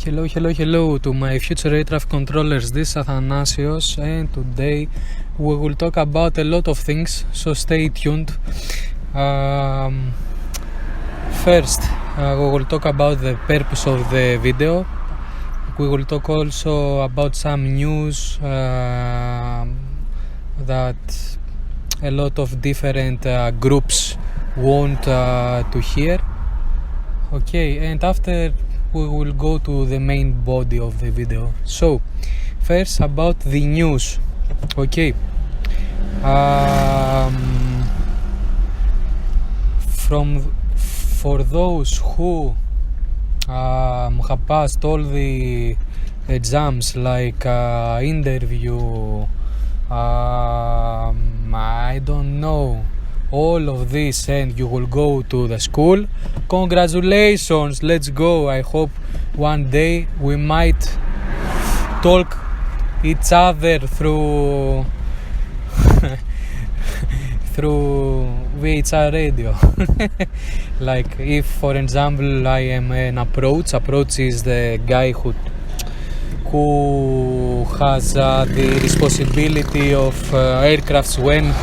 Hello to my future air traffic controllers. This is Athanasios, and today we will talk about a lot of things, so stay tuned. First, we will talk about the purpose of the video. We will talk also about some news that a lot of different groups want to hear. Okay, and after we will go to the main body of the video. So, first about the news. Okay. For those who have passed all the exams like interview, I don't know, all of this, and you will go to the school, congratulations, let's go. I hope one day we might talk each other through VHR radio. Like if, for example, I am an approach is the guy who has the responsibility of aircrafts when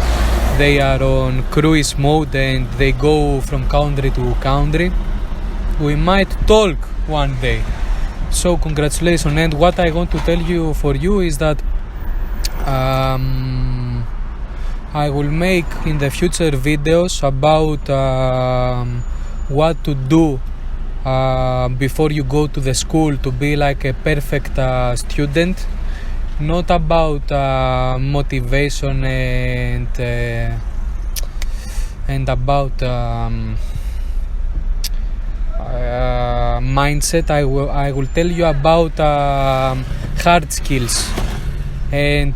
they are on cruise mode and they go from country to country. We might talk one day. So congratulations. And what I want to tell you is that I will make in the future videos about what to do before you go to the school to be like a perfect student. Not about motivation and about mindset. I will tell you about hard skills, and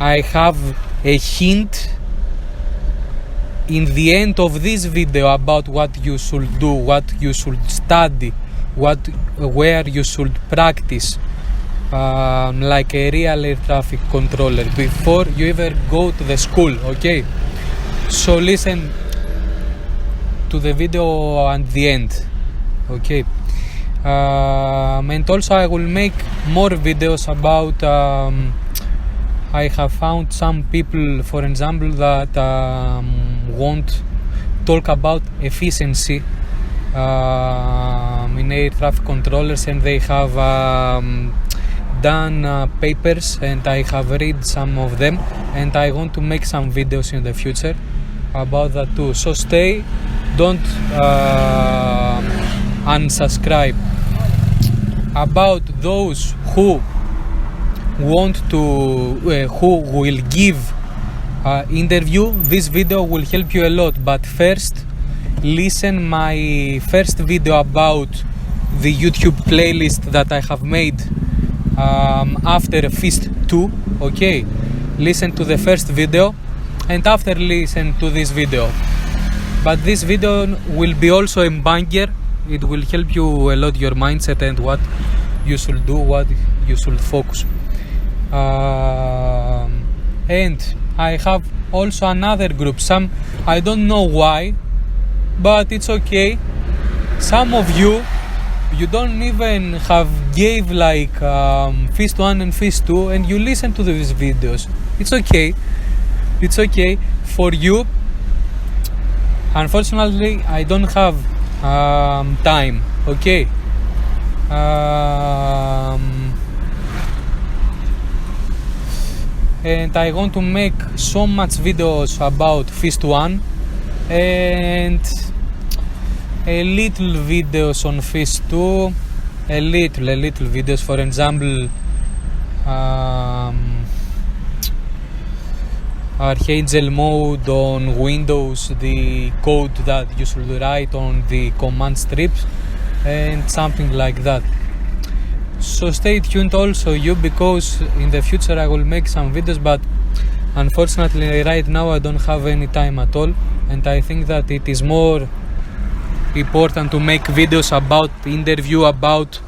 I have a hint in the end of this video about what you should do, what you should study, where you should practice. Like a real air traffic controller before you ever go to the school. Okay, so listen to the video at the end. Okay, and also I will make more videos about I have found some people, for example, that want talk about efficiency in air traffic controllers, and they have done papers, and I have read some of them, and I want to make some videos in the future about that too. So stay, don't unsubscribe. About those who want to who will give interview, this video will help you a lot. But first, listen my first video about the YouTube playlist that I have made after Fist 2. Okay, listen to the first video and after listen to this video. But this video will be also a banger. It will help you a lot, your mindset and what you should do, what you should focus. And I have also another group. Some, I don't know why, but it's okay. Some of you don't even have gave like Fist 1 and Fist 2, and you listen to these videos. It's okay. It's okay for you. Unfortunately, I don't have time. Okay. And I want to make so much videos about Fist 1 and a little videos on Fist 2, a little videos, for example, Archangel mode on Windows, the code that you should write on the command strips and something like that. So stay tuned also you, because in the future I will make some videos, but unfortunately right now I don't have any time at all, and I think that it is more important to make videos about interview, about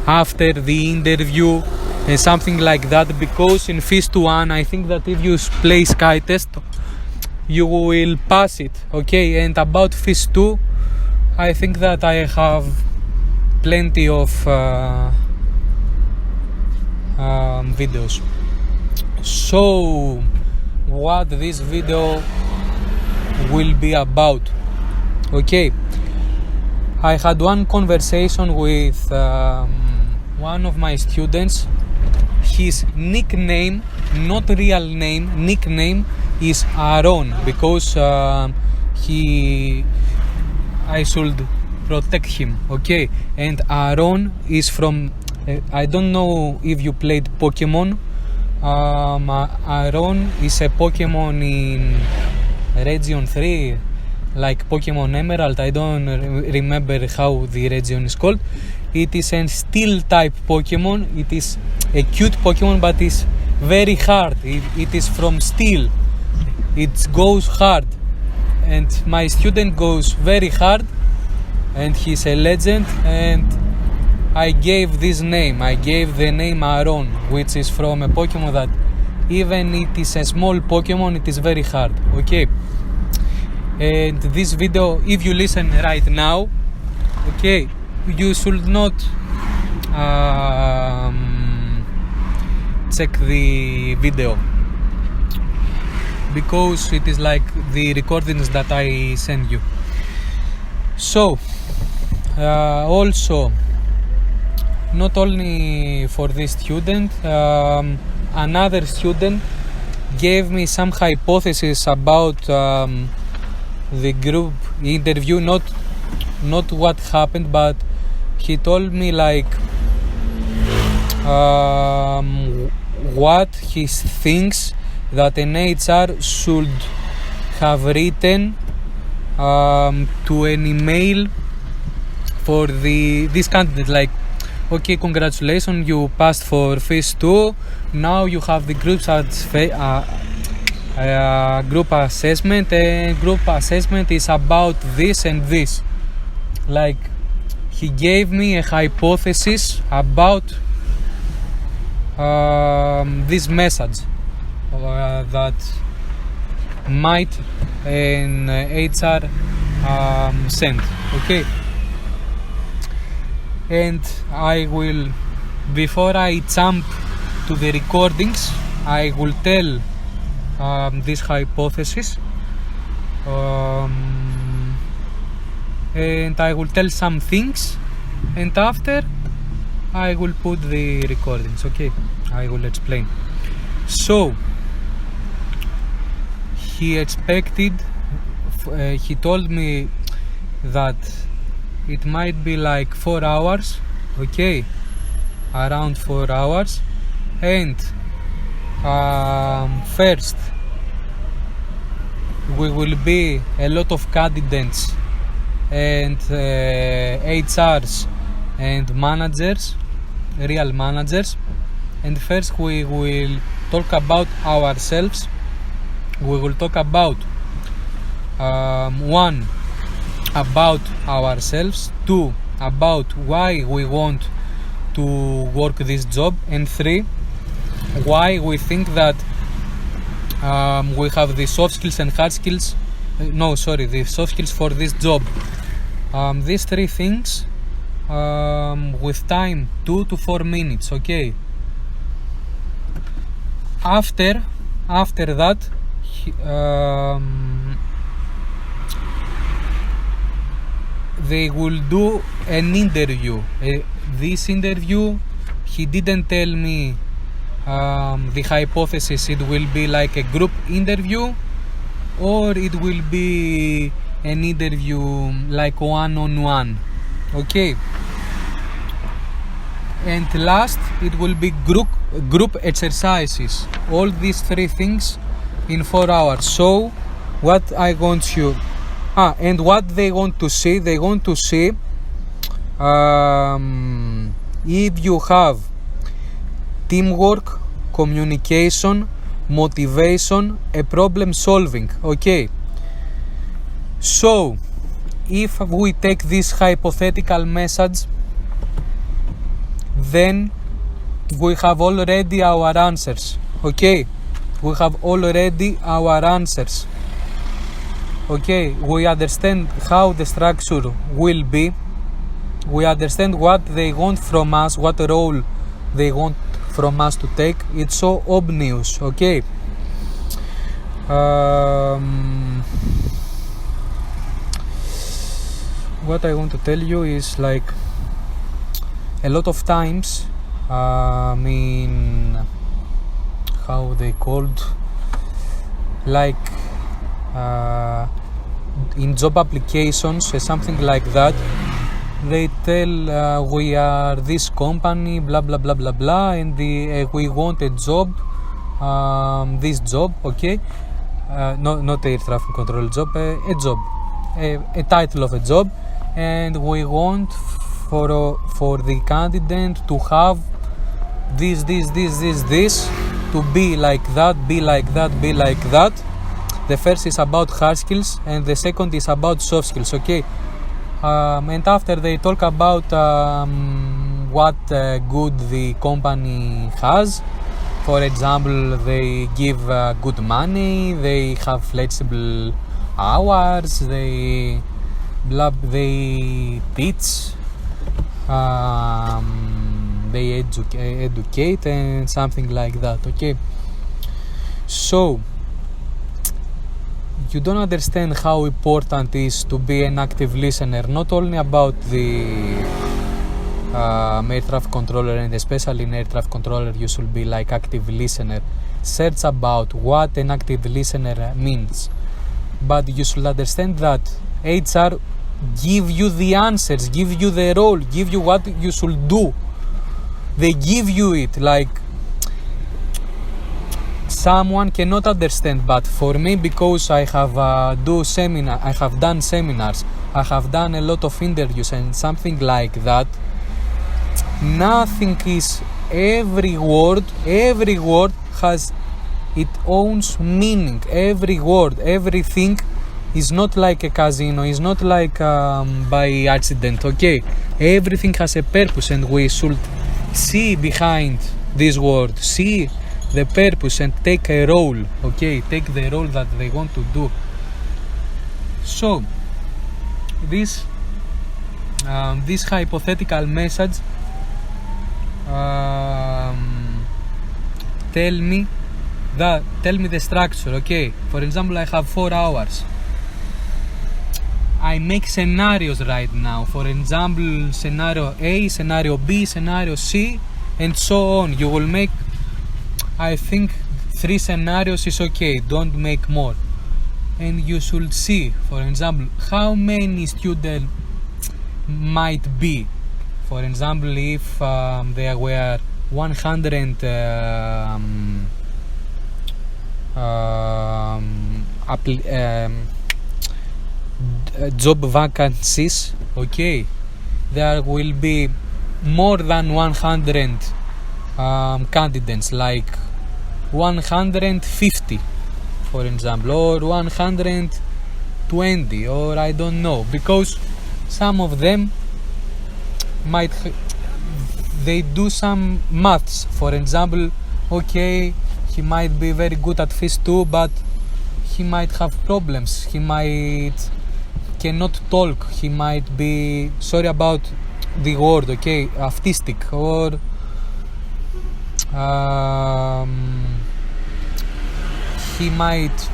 after the interview and something like that, because in Fist 1 I think that if you play sky test you will pass it. Okay, and about Fist 2 I think that I have plenty of videos. So what this video will be about? Okay, I had one conversation with one of my students. His nickname, not real name, nickname is Aaron, because I should protect him, okay? And Aaron is from, I don't know if you played Pokemon. Aaron is a Pokemon in Region 3, like Pokemon Emerald. I don't remember how the region is called. It is a steel type Pokemon. It is a cute Pokemon, but it's very hard. It is from steel. It goes hard, and my student goes very hard, and he's a legend. And I gave this name. I gave the name Aaron, which is from a Pokemon that even it is a small Pokemon, it is very hard. Okay. And this video, if you listen right now, okay, you should not check the video, because it is like the recordings that I send you. So also, not only for this student, another student gave me some hypothesis about the group interview, not what happened, but he told me like what he thinks that an HR should have written to an email for this candidate, like, okay, congratulations, you passed for phase 2, now you have the group assessment, and group assessment is about this and this. Like, he gave me a hypothesis about this message that might an HR send, okay? And I will, before I jump to the recordings, I will tell this hypothesis, and I will tell some things, and after I will put the recordings, okay? I will explain. So he expected, he told me that it might be like 4 hours, okay, around 4 hours, and first we will be a lot of candidates and HRs and managers, real managers, and first we will talk about ourselves. We will talk about one, about ourselves, 2, about why we want to work this job, and 3, why we think that we have the soft skills and hard skills, the soft skills for this job. These 3 things with time 2 to 4 minutes, okay? After that, they will do an interview. This interview, he didn't tell me the hypothesis. It will be like a group interview, or it will be an interview like one-on-one, okay? And last, it will be group exercises. All these 3 things in 4 hours. So what I want you, and what they want to see, they want to see if you have teamwork, communication, motivation, a problem solving, okay? So if we take this hypothetical message, then we have already our answers, okay? We have already our answers, okay? We understand how the structure will be, we understand what they want from us, what role they want from us to take. It's so obvious, okay? What I want to tell you is like a lot of times in how they called, like in job applications, something like that, they tell we are this company, blah blah blah blah blah, and we want a job, this job, okay, not air traffic control job, a job, a title of a job, and we want for the candidate to have this, to be like that, be like that, be like that. The first is about hard skills and the second is about soft skills, okay? And after they talk about what good the company has. For example, they give good money, they have flexible hours, they teach, they educate and something like that, okay? So you don't understand how important it is to be an active listener, not only about the air traffic controller, and especially in air traffic controller you should be like active listener. Search about what an active listener means, but you should understand that HR give you the answers, give you the role, give you what you should do. They give you it, like someone cannot understand, but for me, because I have done seminars, I have done a lot of interviews and something like that, nothing is, every word has its own meaning. Every word, everything is not like a casino, is not like by accident, okay? Everything has a purpose and we should see behind this word, see the purpose and take a role, okay? Take the role that they want to do. So this hypothetical message tell me the structure, okay? For example, I have 4 hours. I make scenarios right now. For example, scenario A, scenario B, scenario C, and so on. You will make, I think, 3 scenarios is okay. Don't make more. And you should see, for example, how many students might be. For example, if there were 100 job vacancies, okay, there will be more than 100 candidates, like 150, for example, or 120, or I don't know, because some of them they do some maths. For example, okay, he might be very good at phys 2, but he might have problems. He might cannot talk. He might be, sorry about the word, okay, autistic, or he might,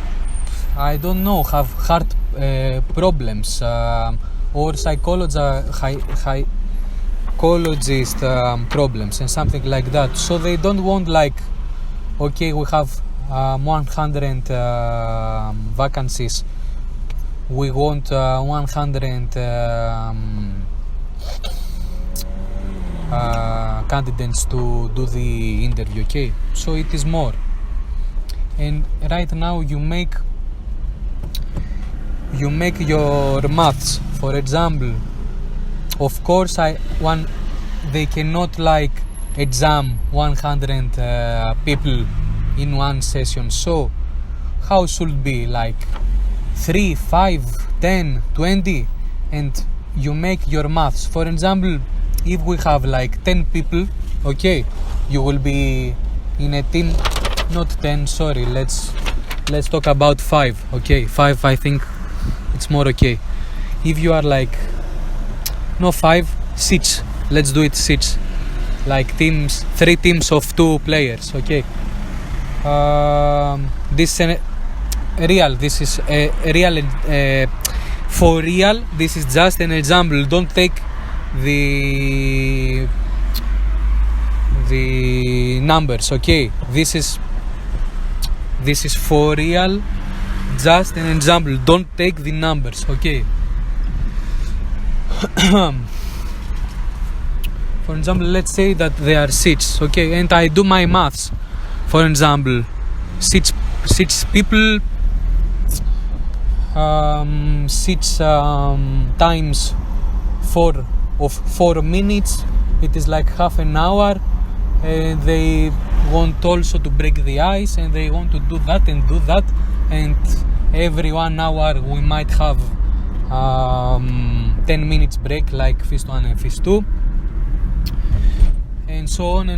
I don't know, have heart problems, or psychologist problems and something like that. So they don't want, like, okay, we have 100 vacancies, we want 100 candidates to do the interview, okay? So it is more. And right now you make your maths. For example, of course, they cannot like exam 100 people in one session. So how should be, like 3, 5, 10, 20, and you make your maths. For example, if we have like 10 people, okay, you will be in a team, not 10, sorry, let's talk about 5, okay, 5, I think it's more okay. If you are like, no, 5, seats. Let's do it seats, like teams, 3 teams of 2 players. Okay. This is real. This is real. For real, this is just an example. Don't take the numbers. Okay. This is for real. Just an example. Don't take the numbers. Okay. For example, let's say that there are seats, okay, and I do my maths. For example, seats people, seats times 4 minutes, it is like half an hour. They want also to break the ice, and they want to do that, and every 1 hour we might have 10 minutes break, like phase 1 and phase 2, and so on,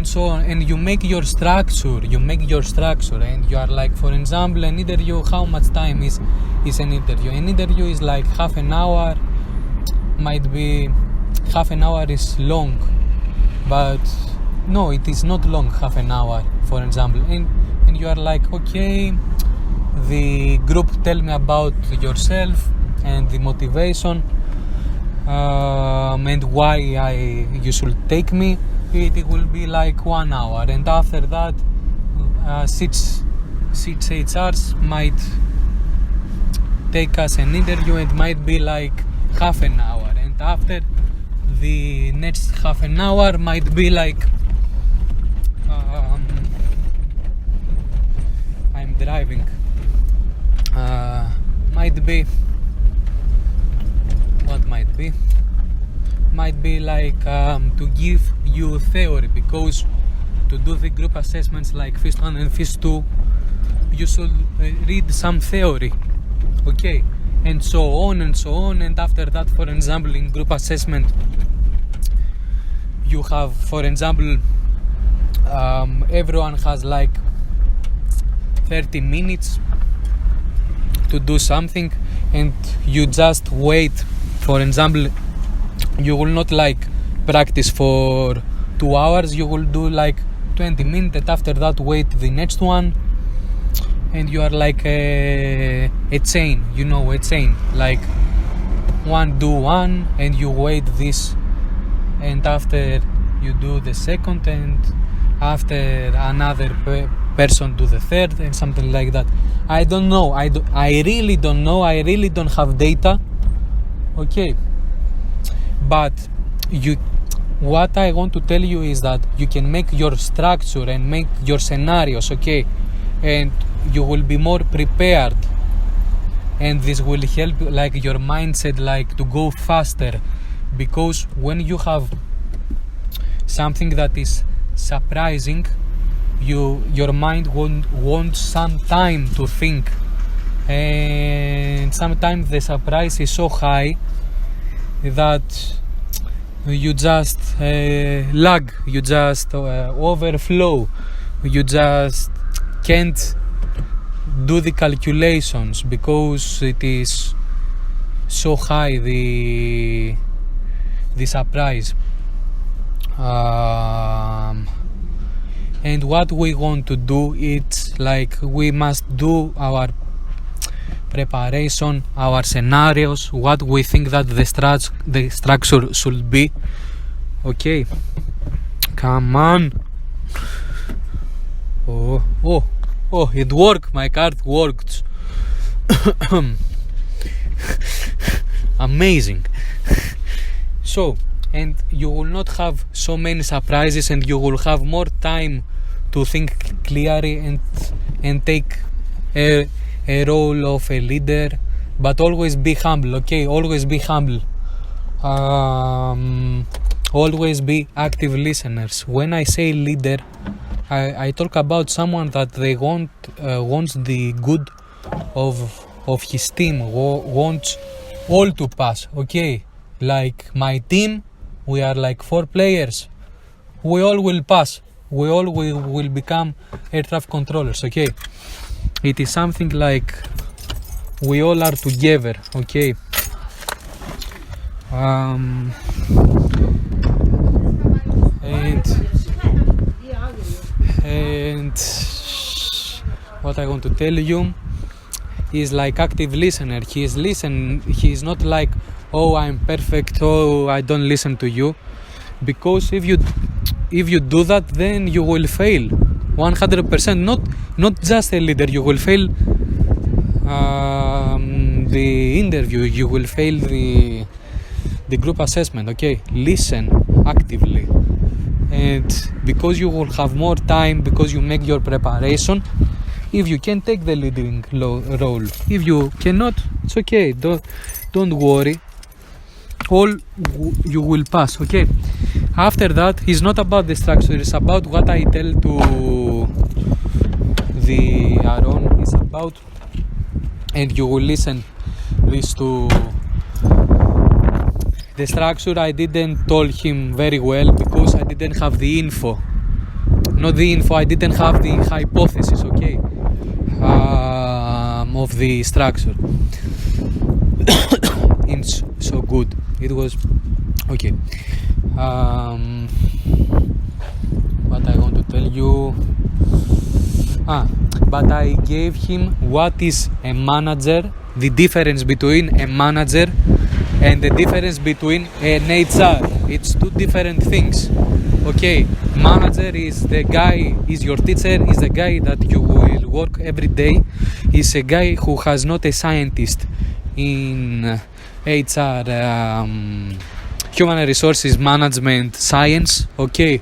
and you make your structure, and you are like, for example, an interview, how much time is an interview? An interview is like half an hour, might be half an hour is long, but no, it is not long, half an hour, for example, and you are like, okay, the group tell me about yourself and the motivation, and why you should take me. It will be like 1 hour, and after that 6 HRs might take us an interview, and might be like half an hour, and after the next half an hour might be like I'm driving, might be like to give you theory, because to do the group assessments like phase 1 and phase 2 you should read some theory, okay, and so on, and after that, for example, in group assessment you have, for example, everyone has like 30 minutes to do something, and you just wait. For example, you will not like practice for 2 hours, you will do like 20 minutes, and after that wait the next one, and you are like a chain, a chain, like one do one, and you wait this, and after you do the second, and after another person do the third, and something like that. I don't know, I really don't know, I really don't have data, okay, but what I want to tell you is that you can make your structure and make your scenarios, okay, and you will be more prepared, and this will help like your mindset like to go faster, because when you have something that is surprising, your mind wants some time to think, and sometimes the surprise is so high that you just lag, you just overflow, you just can't do the calculations because it is so high, the surprise. And what we want to do, it's like we must do our preparation, our scenarios, what we think that the structure should be. Okay, come on. Oh, it worked, my card worked. Amazing. So, and you will not have so many surprises, and you will have more time to think clearly and take a role of a leader, but always be humble, okay? Always be humble. Always be active listeners. When I say leader, I talk about someone that they wants the good of his team, wants all to pass, okay? Like my team, we are like 4 players. We all will pass. We all will become air traffic controllers, okay? It is something like we all are together, okay? and what I want to tell you is like active listener. He is not like, oh, I'm perfect, oh, I don't listen to you, because if you do that, then you will fail 100%. Not just a leader, you will fail the interview, you will fail the group assessment. Okay, listen actively, and because you will have more time, because you make your preparation, if you can take the leading role. If you cannot, it's okay, don't worry, you will pass. Okay, after that, it's not about the structure, it's about what I tell to the Aaron. It's about, and you will listen this to the structure. I didn't tell him very well because I didn't have the info. Not the info, I didn't have the hypothesis, okay, of the structure. It's so good. It was okay. What I want to tell you. But I gave him what is a manager, the difference between a manager and the difference between an HR. It's two different things. Okay, manager is the guy, is your teacher, is the guy that you will work every day, is a guy who has not a scientist in HR, human resources management science. Okay,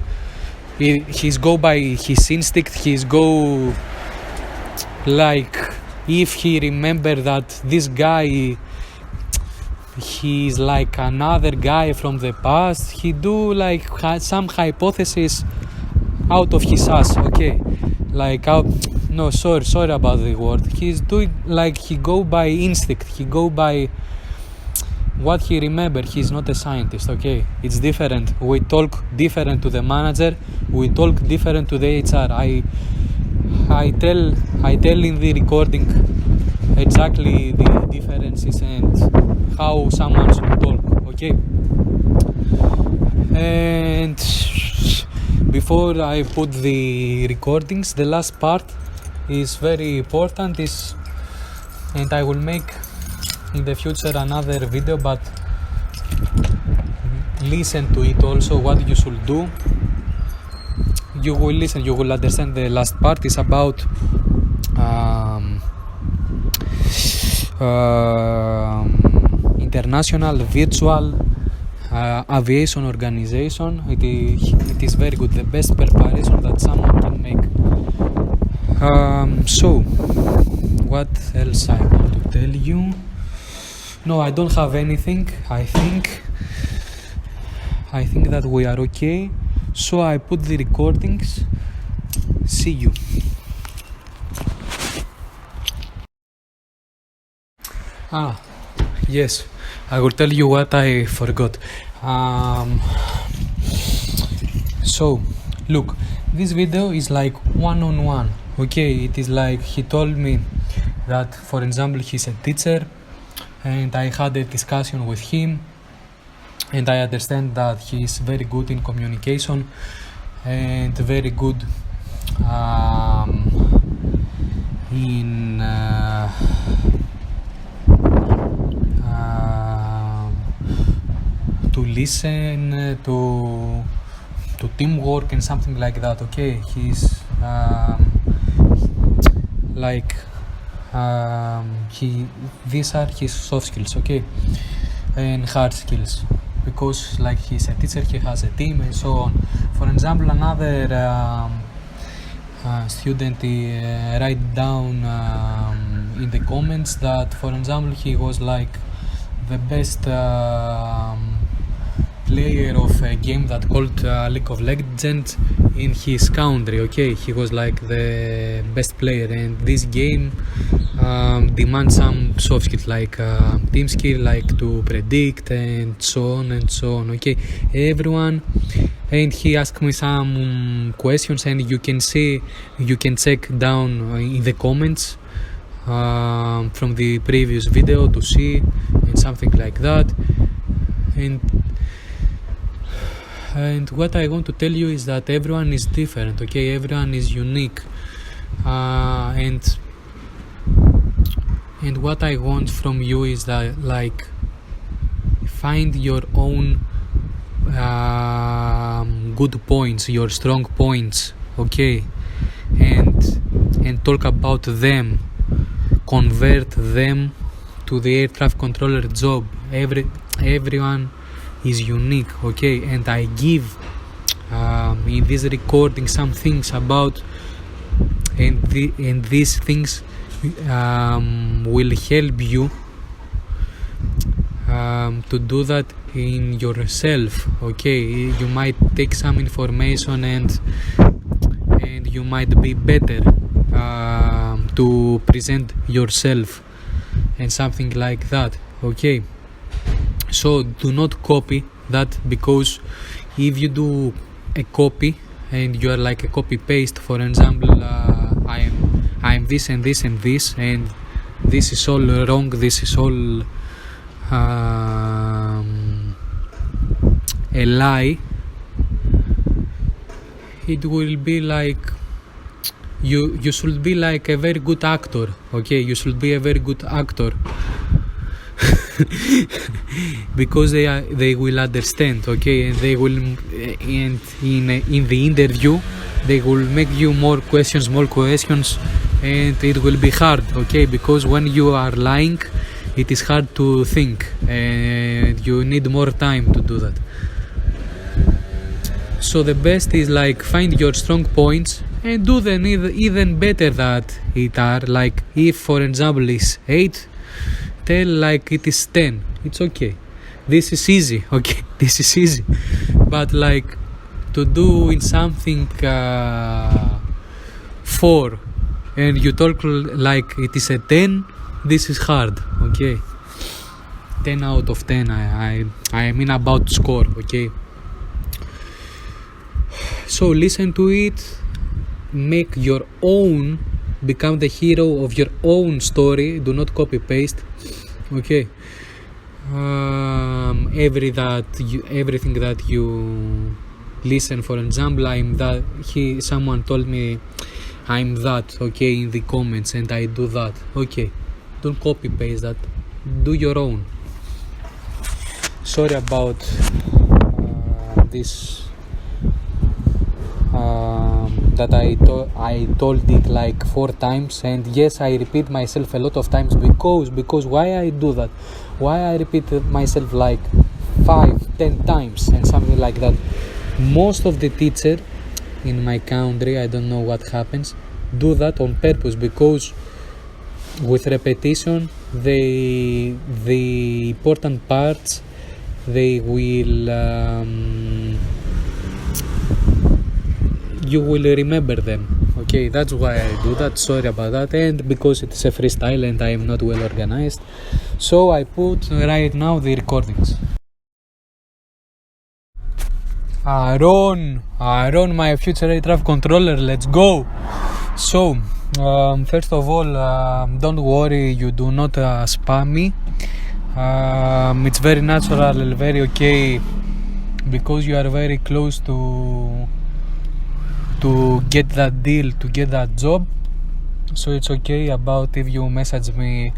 he's go by his instinct, he's go like, if he remember that this guy, he's like another guy from the past, he do like some hypothesis out of his ass. Okay, like sorry about the word, he's doing like, he go by instinct, he go by what he remember. He's not a scientist. Okay, it's different. We talk different to the manager, we talk different to the HR. I tell in the recording exactly the differences and how someone should talk. Okay, and before I put the recordings, the last part is very important, and I will make in the future another video, but listen to it also, what you should do. You will listen, you will understand. The last part is about international virtual aviation organization. It is very good, the best preparation that someone can make. So what else I want to tell you? No, I don't have anything. I think that we are okay. So I put the recordings. See you. Yes, I will tell you what I forgot. So look, this video is like one-on-one. Okay, it is like, he told me that, for example, he's a teacher, and I had a discussion with him, and I understand that he is very good in communication and very good in to listen, to teamwork and something like that. Okay, he's like these are his soft skills, okay, and hard skills, because like he's a teacher, he has a team and so on. For example, another student write down in the comments that, for example, he was like the best player of a game that called League of Legends in his country. Okay, he was like the best player, and this game demands some soft skills like team skill, like to predict and so on and so on. Okay, everyone. And he asked me some questions, and you can check down in the comments from the previous video to see, and something like that. And And what I want to tell you is that everyone is different, okay? Everyone is unique. And what I want from you is that, like, find your own good points, your strong points, okay? And talk about them, convert them to the air traffic controller job. Everyone is unique, okay? And I give in this recording some things about, and these things will help you to do that in yourself, okay? You might take some information and you might be better to present yourself and something like that, okay? So do not copy that, because if you do a copy and you are like a copy paste, for example, I am this and this and this, and this is all wrong, this is all a lie, it will be like you should be like a very good actor, okay? You should be a very good actor because they will understand, okay? And they will, and in the interview they will make you more questions, and it will be hard, okay? Because when you are lying, it is hard to think, and you need more time to do that. So the best is like find your strong points and do them even better that it are. Like if, for example, is 8, tell like it is 10. It's okay. This is easy, okay? This is easy. But like to do in something 4 and you talk like it is a 10, this is hard, okay? 10 out of 10, I mean about score, okay? So listen to it, make your own, become the hero of your own story, do not copy paste, okay? Everything that you listen, for example, someone told me I'm that, okay, in the comments, and I do that, okay? Don't copy paste that, do your own. Sorry about this, that I told it like 4 times, and yes, I repeat myself a lot of times because why I do that? Why I repeat myself like 5-10 times and something like that? Most of the teacher in my country, I don't know what happens, do that on purpose, because with repetition the important parts they will you will remember them, okay? That's why I do that. Sorry about that. And because it's a freestyle and I am not well organized, so I put right now the recordings. Aaron, my future air traffic controller, let's go. So first of all, don't worry, you do not spam me. It's very natural, very okay, because you are very close to get that deal, to get that job. So it's okay about if you message me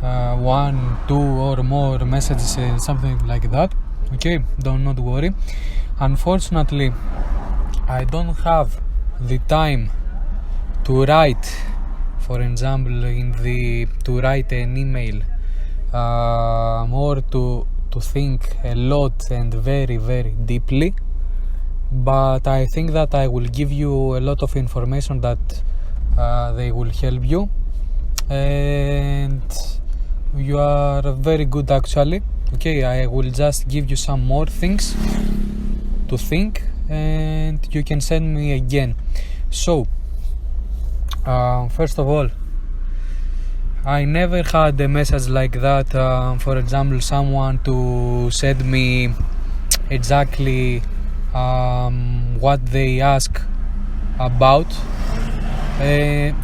1, 2 or more messages, something like that, okay? Do not worry. Unfortunately, I don't have the time to write, for example, to write an email, or to think a lot and very, very deeply. But I think that I will give you a lot of information that they will help you, and you are very good actually, okay? I will just give you some more things to think, and you can send me again. So first of all, I never had a message like that, for example, someone to send me exactly what they ask about.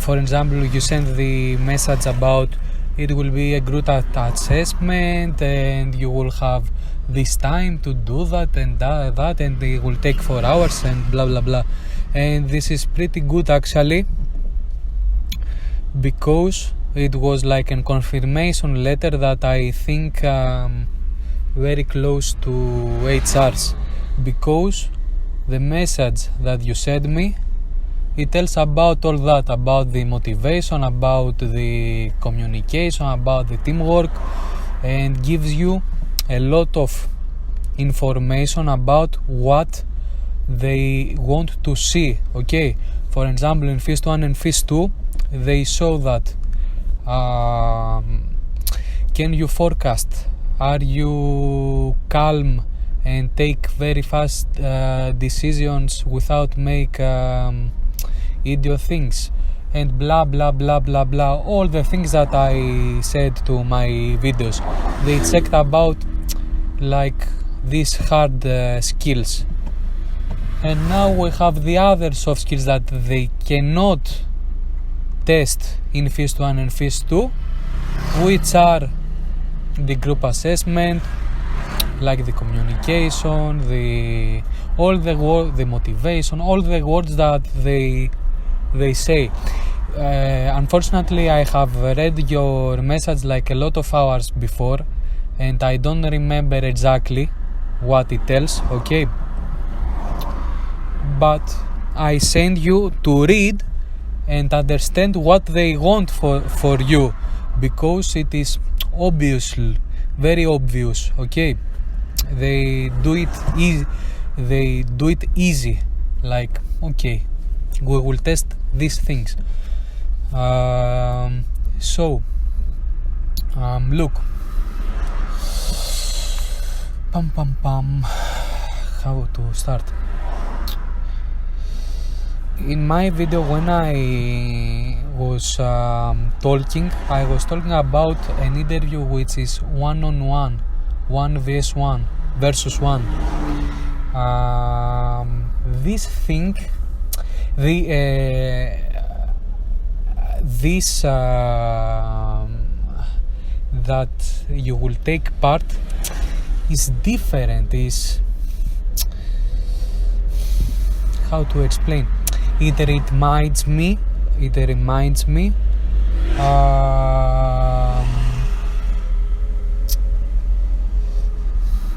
For example, you send the message about it will be a group assessment and you will have this time to do that and that, and it will take 4 hours and blah blah blah. And this is pretty good actually, because it was like a confirmation letter that I think very close to HR's, because the message that you sent me, it tells about all that, about the motivation, about the communication, about the teamwork, and gives you a lot of information about what they want to see. Okay, for example, in phase 1 and phase 2 they show that can you forecast, are you calm and take very fast decisions without make idiot things, and blah blah blah blah blah, all the things that I said to my videos. They checked about like these hard skills. And now we have the other soft skills that they cannot test in phase 1 and phase 2, which are the group assessment, like the communication, the motivation, all the words that they say. Unfortunately, I have read your message like a lot of hours before, and I don't remember exactly what it tells, okay? But I send you to read and understand what they want for you, because it is obviously very obvious, okay? They do it easy, like, okay, we will test these things. Look, how to start? In my video, when I was talking, I was talking about an interview which is one-on-one, 1 versus 1. This thing, that you will take part is different. Is how to explain? It reminds me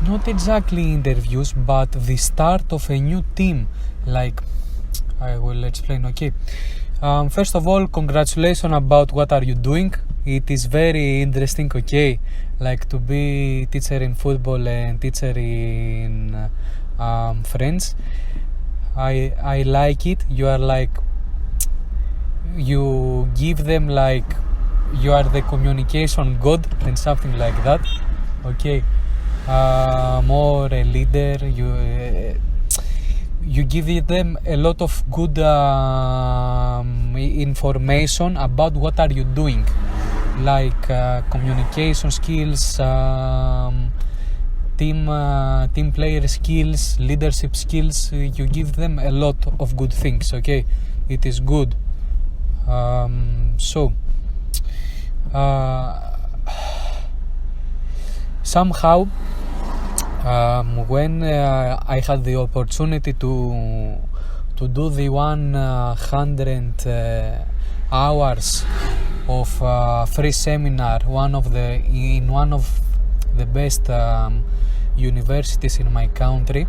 not exactly interviews, but the start of a new team. Like, I will explain, okay? First of all, congratulations about what are you doing. It is very interesting, okay? Like to be teacher in football and teacher in French. I like it. You are like, you give them like you are the communication god and something like that, okay? More a leader. You give them a lot of good information about what are you doing, like communication skills, team player skills, leadership skills. You give them a lot of good things, okay? It is good. Somehow, when I had the opportunity to do the 100 hours of free seminar, one of the best universities in my country,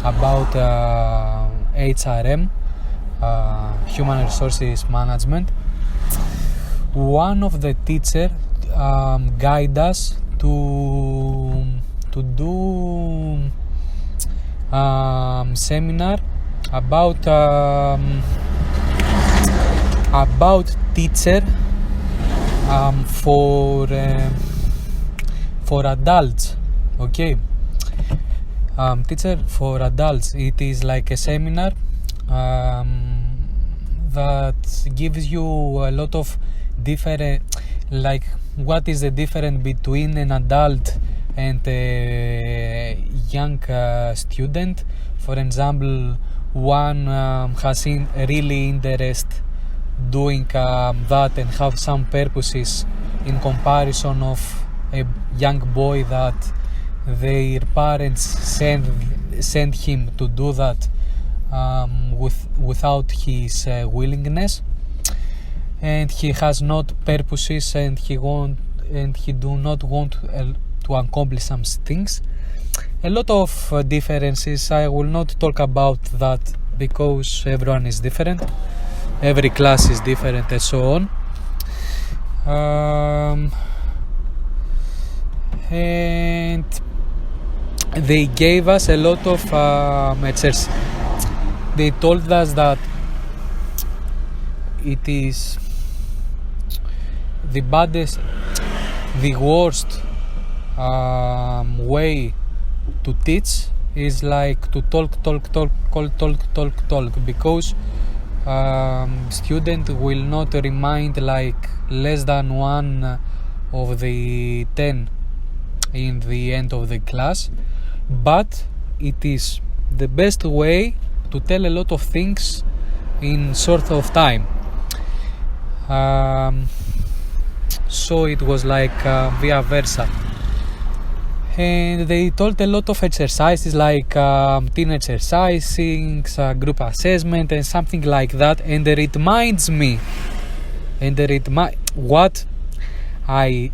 about HRM, human resources management, one of the teachers guide us to do seminar about teacher for adults, okay? Teacher for adults. It is like a seminar that gives you a lot of different, like, what is the difference between an adult and a young student. For example, one has really interest doing that and have some purposes in comparison of a young boy that their parents sent him to do that without his willingness, and he has not purposes, and he do not want to accomplish some things. A lot of differences. I will not talk about that because everyone is different, every class is different, and so on. And they gave us a lot of exercises. They told us that it is the worst way to teach is like to talk, because student will not remind like less than 1 of the 10 in the end of the class, but it is the best way to tell a lot of things in short of time. So it was like via versa. And they told a lot of exercises like teen exercising, group assessment, and something like that. And it reminds me, what I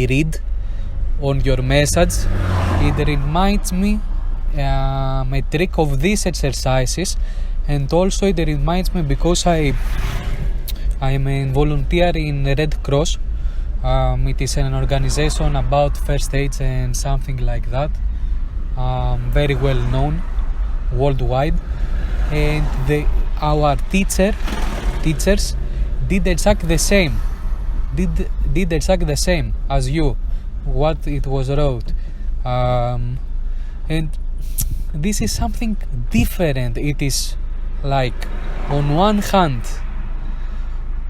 read on your message. It reminds me a trick of these exercises, and also it reminds me because I am a volunteer in Red Cross. It is an organization about first aid and something like that, very well known worldwide. And our teachers did exactly the same. Did exactly the same as you, what it was wrote. And this is something different. It is like, on one hand,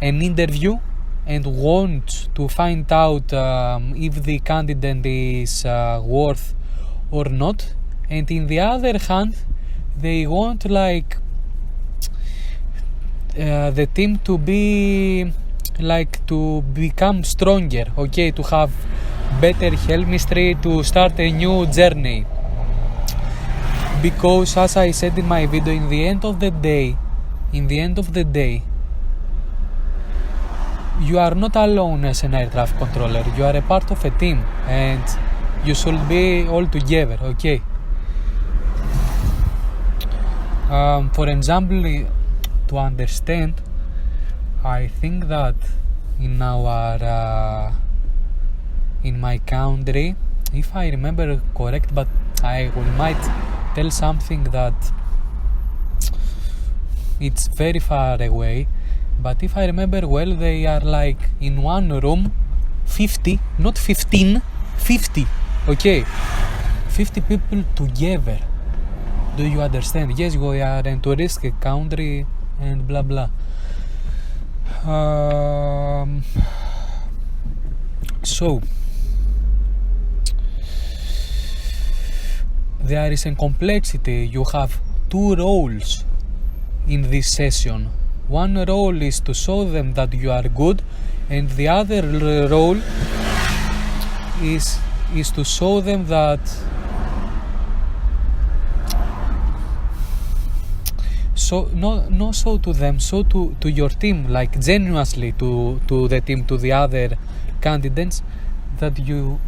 an interview, and want to find out if the candidate is worth or not, and in the other hand, they want like the team to be like to become stronger, okay, to have better chemistry, to start a new journey. Because as I said in my video, in the end of the day, you are not alone as an air traffic controller. You are a part of a team, and you should be all together, okay? For example, to understand, I think that in my country, if I remember correct, but I might tell something that it's very far away, but if I remember well, they are like in one room 50, not 15, 50, okay, 50 people together. Do you understand? Yes, we are in a tourist country and blah blah. So there is a complexity. You have two roles in this session. One role is to show them that you are good, and the other role is to show them that not so to them, so to your team, like genuinely to the team, to the other candidates, that you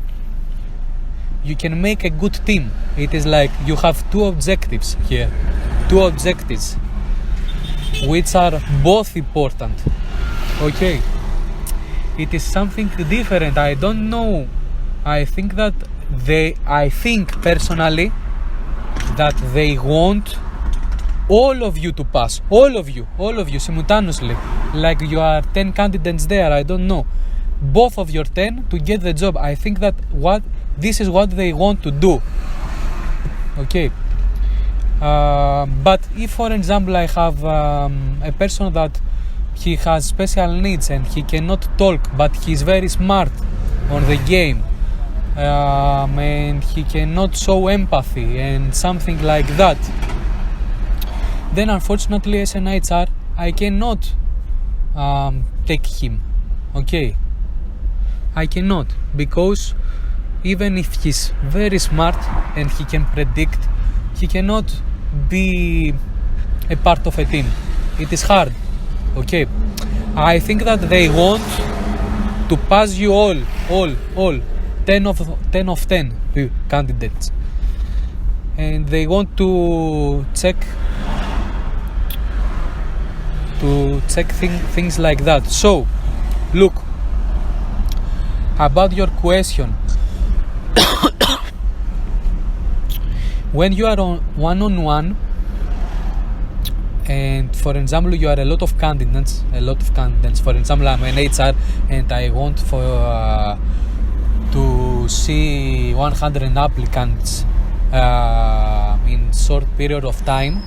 can make a good team. It is like you have two objectives here, which are both important, okay? It is something different. I don't know. I think personally that they want all of you to pass, all of you simultaneously, like you are 10 candidates there, I don't know, both of your 10 to get the job. I think that this is what they want to do, okay? But if, for example, I have a person that he has special needs and he cannot talk, but he's very smart on the game, and he cannot show empathy and something like that, then unfortunately as an HR I cannot take him, okay? I cannot, because even if he's very smart and he can predict, he cannot be a part of a team. It is hard. Okay, I think that they want to pass you all 10 of 10 candidates, and they want to check things like that. So look, about your question, when you are on one-on-one, and for example you are a lot of candidates, for example I'm an HR and I want to see 100 applicants in short period of time.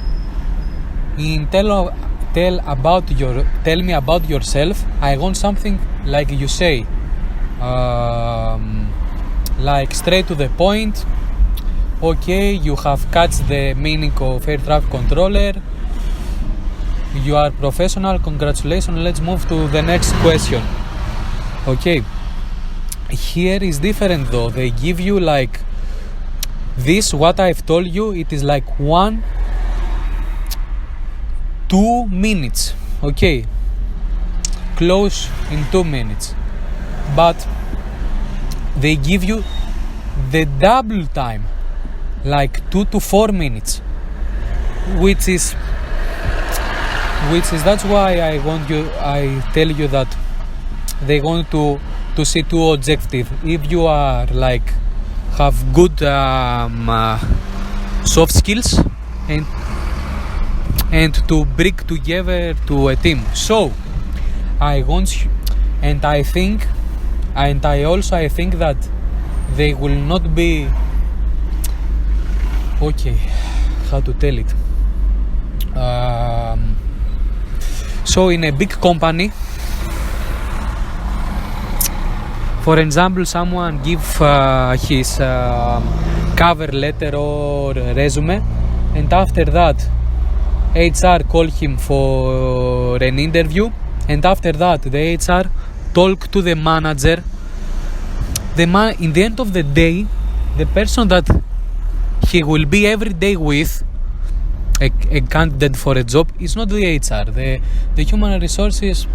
Tell me about yourself. I want something like you say, like straight to the point. Okay, you have catched the meaning of air traffic controller. You are professional, congratulations, let's move to the next question. Okay, here is different though. They give you like this, what I've told you, it is like 1-2 minutes. Okay, close in 2 minutes, but they give you the double time, like 2 to 4 minutes, which is that's why I tell you that they want to see two objectives. If you are like have good soft skills and to bring together to a team. So I think that they will not be okay, how to tell it. So in a big company, for example, someone give his cover letter or resume, and after that HR call him for an interview, and after that the HR talk to the manager. In the end of the day, the person that he will be every day with, a candidate for a job, is not the HR, the human resources.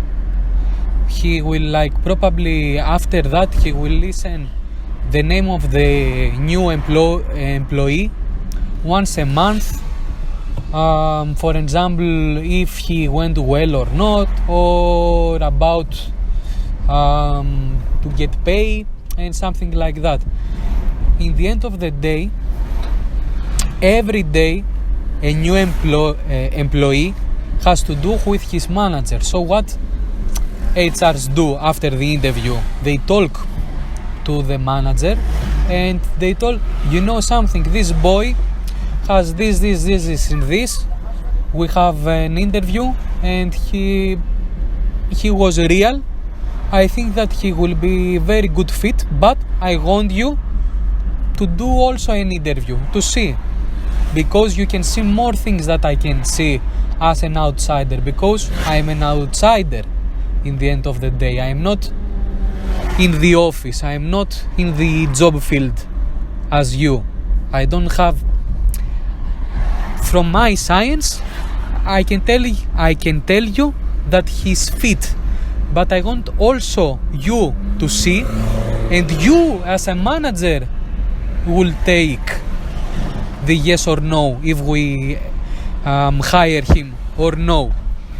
He will like probably after that he will listen the name of the new employee once a month, for example, if he went well or not, or about to get paid and something like that. In the end of the day, every day a new employee has to do with his manager. So what HRs do after the interview, they talk to the manager and they told, you know something, this boy has this and this. We have an interview and he was real. I think that he will be very good fit, but I want you to do also an interview to see, because you can see more things that I can see as an outsider, because I'm an outsider in the end of the day. I'm not in the office, I'm not in the job field as you. I don't have, from my science, I can tell you that he's fit, but I want also you to see, and you as a manager will take the yes or no if we hire him or no.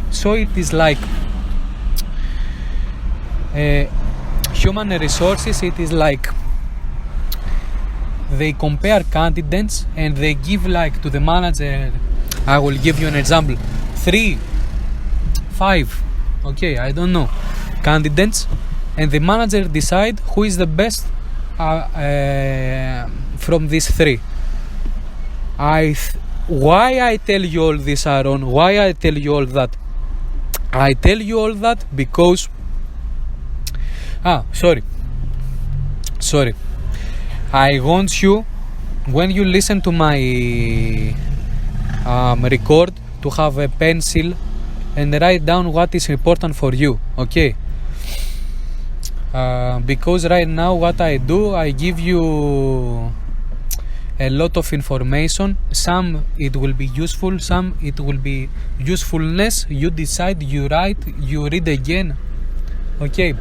So it is like human resources. It is like they compare candidates and they give like to the manager. I will give you an example: 3, 5, okay, I don't know, candidates, and the manager decide who is the best from these 3. Why I tell you all this, Aaron? Why I tell you all that? I tell you all that because sorry. I want you, when you listen to my record, to have a pencil and write down what is important for you. Okay. Because right now what I do, I give you a lot of information. Some it will be useful, some it will be usefulness. You decide, you write, you read again. Okay.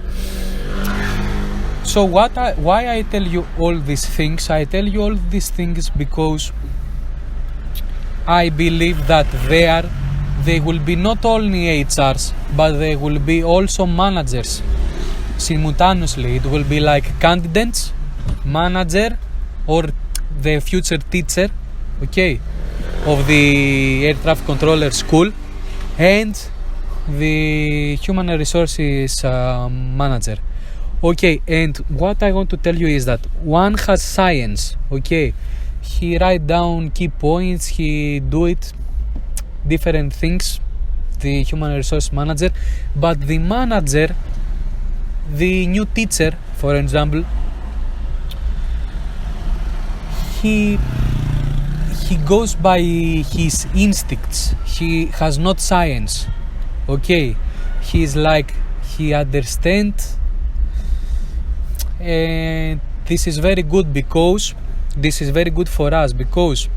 So why I tell you all these things? I tell you all these things because I believe that they will be not only HRs, but they will be also managers. Simultaneously, it will be like candidates, manager, or the future teacher, okay, of the air traffic controller school, and the human resources manager. Okay, and what I want to tell you is that one has science, okay, he write down key points, he do it different things, the human resource manager, but the manager, the new teacher, for example, he goes by his instincts. He has not science. Okay, he's like, he understands, and this is very good because this is very good for us because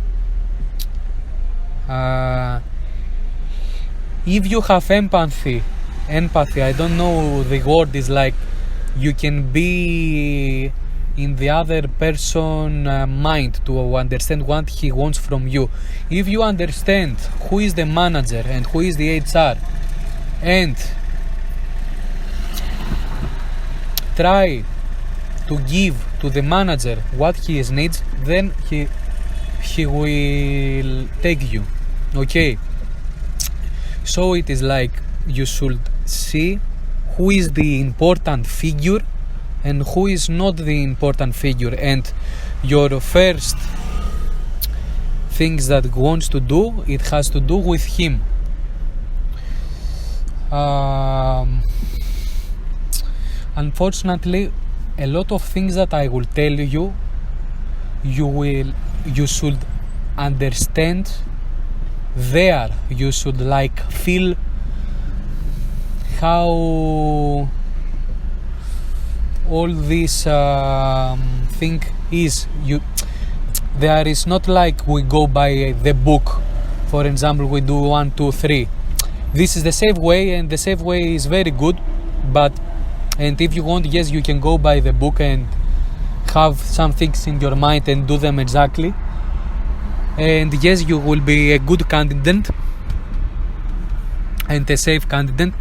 if you have empathy, I don't know, the word is like you can be in the other person's mind to understand what he wants from you. If you understand who is the manager and who is the HR and try to give to the manager what he needs, then he will take you. Okay, so it is like you should see who is the important figure and who is not the important figure, and your first things that wants to do, it has to do with him. Unfortunately, a lot of things that I will tell you, you should understand there. You should like feel how all this thing is. There is not like we go by the book. For example, we do 1, 2, 3. This is the safe way, and the safe way is very good. And if you want, yes, you can go by the book and have some things in your mind and do them exactly. And yes, you will be a good candidate and a safe candidate.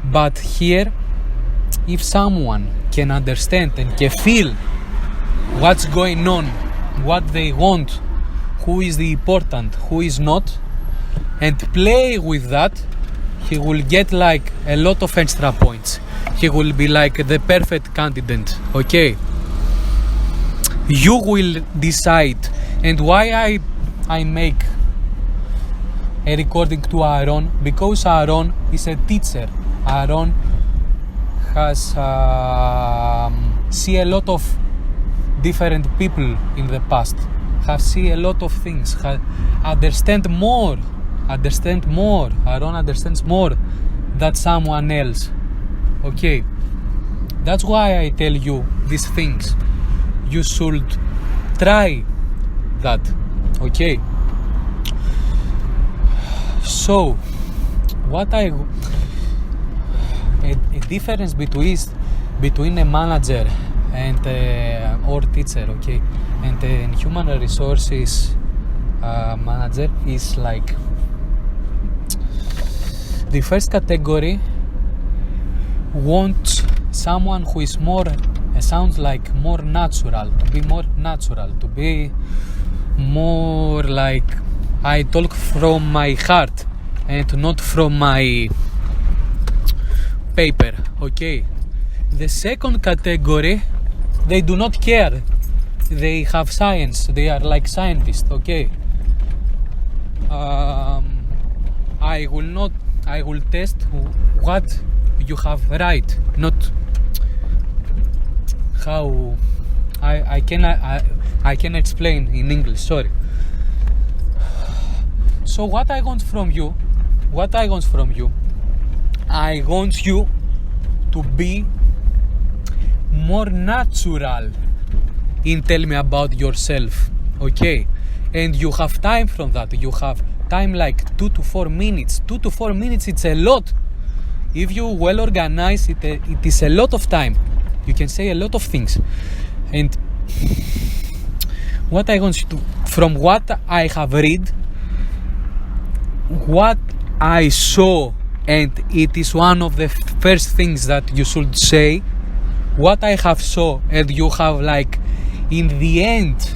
But here, if someone can understand and can feel what's going on, what they want, who is the important, who is not, and play with that, he will get like a lot of extra points. He will be like the perfect candidate. Okay, you will decide. And why I make a recording to Aaron, because Aaron is a teacher. Aaron has seen a lot of different people in the past, have seen a lot of things, understand more. Aaron understands more than someone else. Okay, that's why I tell you these things. You should try that. Okay, so what a difference between a manager and or teacher, okay, and a human resources manager is like, the first category wants someone who is more, sounds like more natural, to be more natural, to be more like I talk from my heart and not from my paper. Okay, the second category, they do not care, they have science, they are like scientists. Okay, I will test what you have right, not how I can explain in English, sorry. So what I want from you, I want you to be more natural in tell me about yourself, okay? And you have time from that. You have time like 2 to 4 minutes. 2 to 4 minutes, it's a lot. If you well organized, it is a lot of time. You can say a lot of things. And what I want you to, from what I have read, what I saw, and it is one of the first things that you should say, what I have saw, and you have like in the end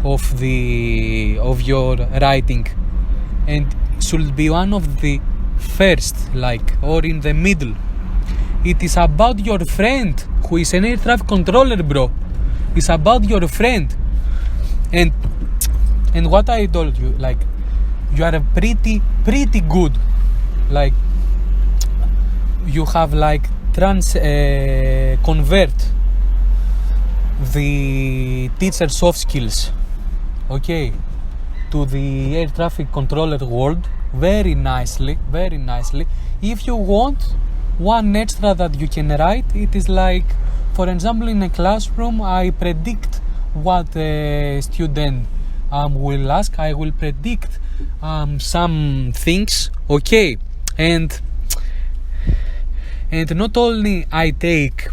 of your writing, and should be one of the first, like, or in the middle. It is about your friend who is an air traffic controller, bro. It's about your friend. And what I told you, like, you are pretty good. Like, you have like convert the teacher soft skills, okay, to the air traffic controller world very nicely. If you want one extra that you can write, it is like, for example, in a classroom, I predict what a student will ask. I will predict some things, okay, and not only I take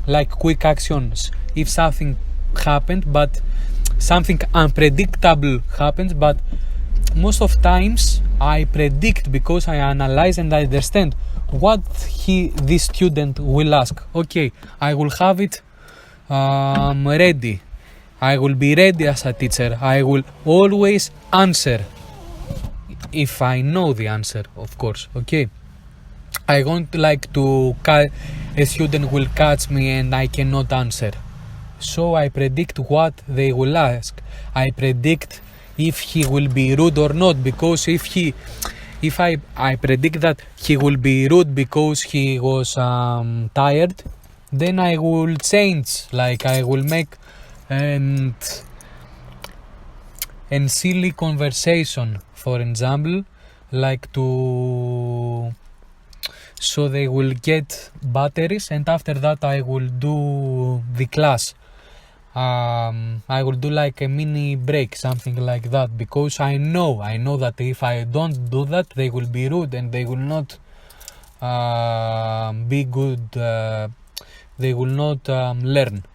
like quick actions if something happened, but something unpredictable happens, but most of times I predict because I analyze and I understand what this student will ask. Okay, I will have it ready. I will be ready as a teacher. I will always answer if I know the answer, of course. Okay, I don't like to a student will catch me and I cannot answer. So I predict what they will ask. I predict if he will be rude or not, because if I predict that he will be rude because he was tired, then I will change, like I will make and silly conversation, for example, like so they will get batteries, and after that I will do the class. I will do like a mini break, something like that, because I know that if I don't do that, they will be rude and they will not be good. They will not learn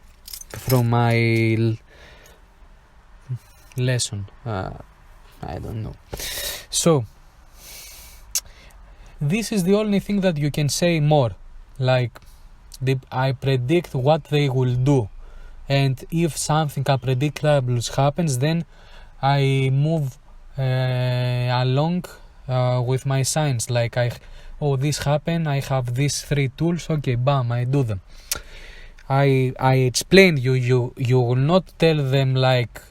from my lesson. I don't know. So this is the only thing that you can say more. Like I predict what they will do. And if something unpredictable happens, then I move along with my signs. Like this happened, I have these 3 tools, okay, bam, I do them. I explained you will not tell them like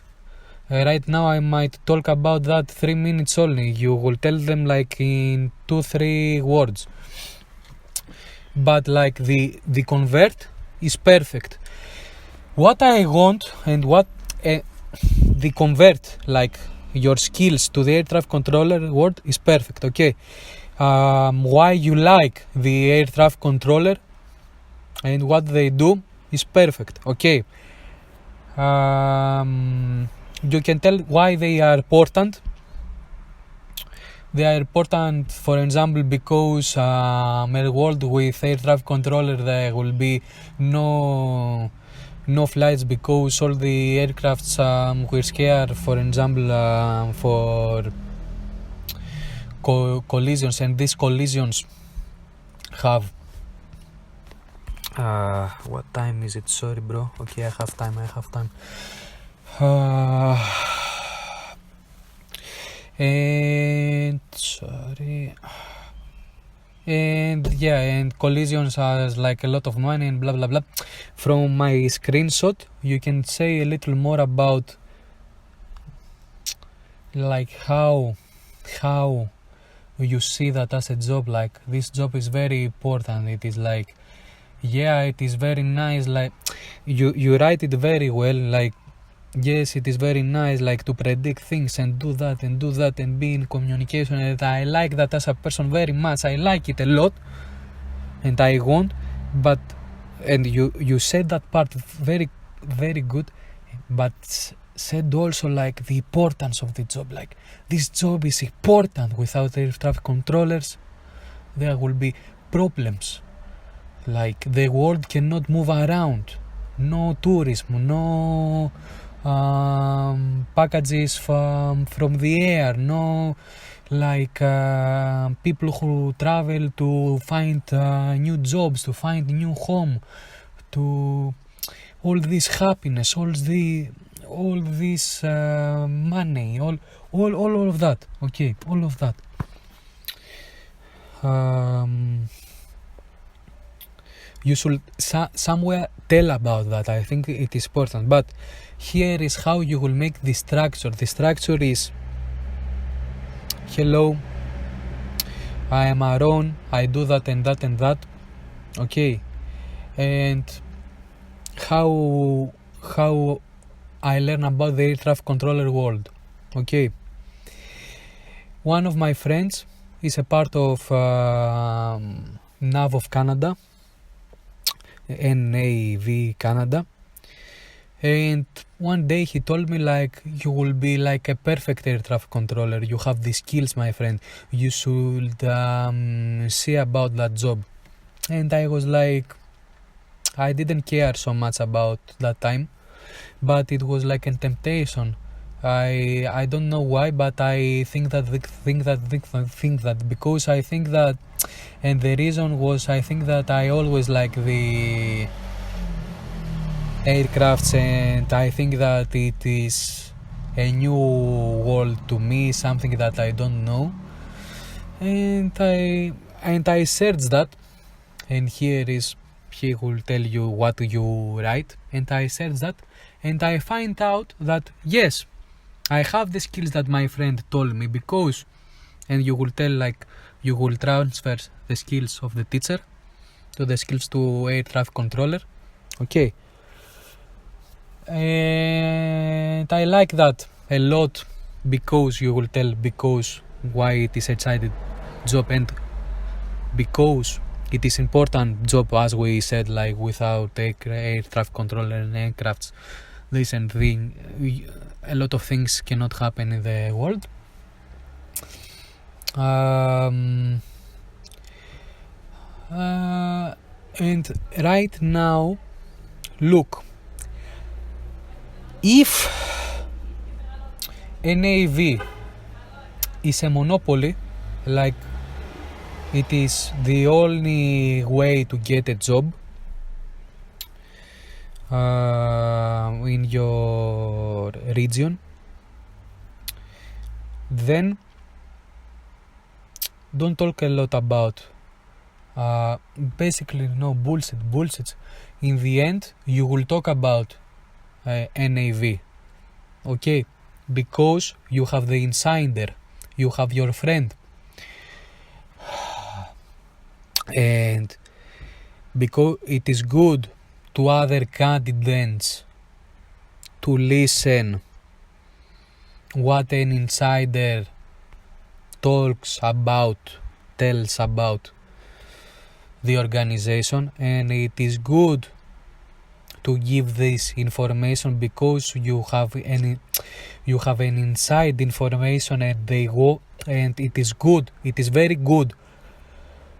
right now I might talk about that 3 minutes only. You will tell them like in 2-3 words. But like the convert is perfect. What I want and what the convert, like your skills to the air traffic controller word is perfect, okay? Why you like the air traffic controller and what they do is perfect, okay? You can tell why they are important. They are important, for example, because in a world with air traffic controller there will be no flights, because all the aircrafts were scared, for example, for collisions, and these collisions have what time is it? Sorry, bro. Okay, I have time. And collisions are like a lot of money and blah blah blah. From my screenshot you can say a little more about like how you see that as a job. Like this job is very important. It is like, yeah, it is very nice, like you write it very well, like yes, it is very nice, like to predict things and do that and be in communication, and I like that as a person very much. I like it a lot and I want, but and you said that part very, very good, but said also like the importance of the job. Like, this job is important. Without air traffic controllers, there will be problems. Like, the world cannot move around. No tourism, no packages from the air, no like people who travel to find new jobs, to find new home, to all this happiness, all this money, all of that. Okay, all of that. You should somewhere tell about that. I think it is important. But here is how you will make the structure. The structure is: hello, I am Aaron, I do that and that and that. Okay. And how I learn about the air traffic controller world. Okay. One of my friends is a part of NAV of Canada, NAV Canada, and one day he told me like, you will be like a perfect air traffic controller, you have the skills, my friend, you should see about that job. And I was like, I didn't care so much about that time, but it was like a temptation. I don't know why, but I think that because I think that, and the reason was, I think that I always like the aircrafts, and I think that it is a new world to me, something that I don't know, and I searched that, and he will tell you what you write, and I searched that, and I find out that yes, I have the skills that my friend told me, because, and you will tell like, you will transfer the skills of the teacher to the skills to air traffic controller. Okay. And I like that a lot, because you will tell because why it is a exciting job, and because it is important job, as we said, like without air traffic controller and aircrafts, this and thing, a lot of things cannot happen in the world. And right now, look, if NAV is a monopoly, like it is the only way to get a job in your region, then don't talk a lot about basically no bullshit. In the end, you will talk about NAV, okay, because you have the insider, you have your friend, and because it is good to other candidates to listen what an insider tells about the organization, and it is good to give this information because you have an inside information, and it is good, it is very good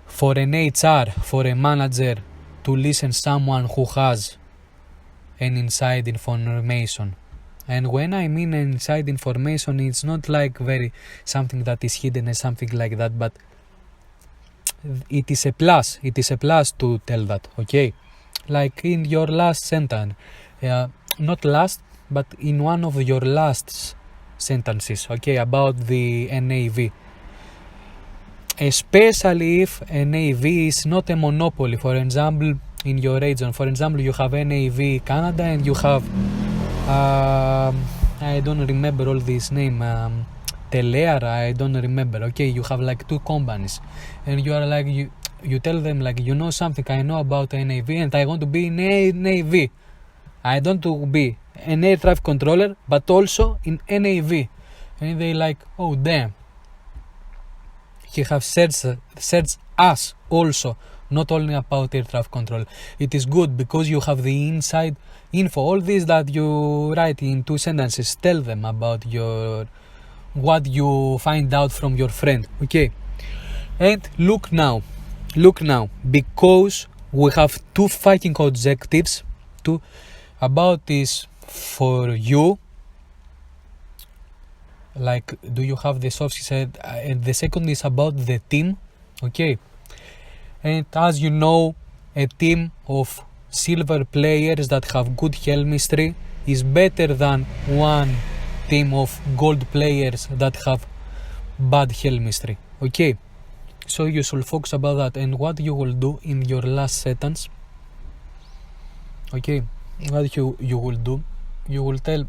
for an HR, for a manager to listen someone who has an inside information. And when I mean inside information, it's not like very something that is hidden or something like that, but it is a plus to tell that, okay? Like in your last sentence, not last, but in one of your last sentences, okay, about the NAV, especially if NAV is not a monopoly. For example, in your region, for example, you have NAV Canada, and you have I don't remember all this name, Telear, I don't remember, okay, you have like two companies, and you are like, you tell them like, you know something, I know about NAV, and I want to be in NAV, I don't want to be an air traffic controller, but also in NAV, and they like, oh damn, he have searched us also not only about air traffic control. It is good because you have the inside info. All this that you write in 2 sentences, tell them about what you find out from your friend. Okay. And look now, because we have 2 fucking objectives about this for you. Like, do you have the soft skills? And the second is about the team. Okay. And as you know, a team of silver players that have good chemistry is better than one team of gold players that have bad chemistry. Okay. So you should focus about that. And what you will do in your last sentence, okay, what you will do, you will tell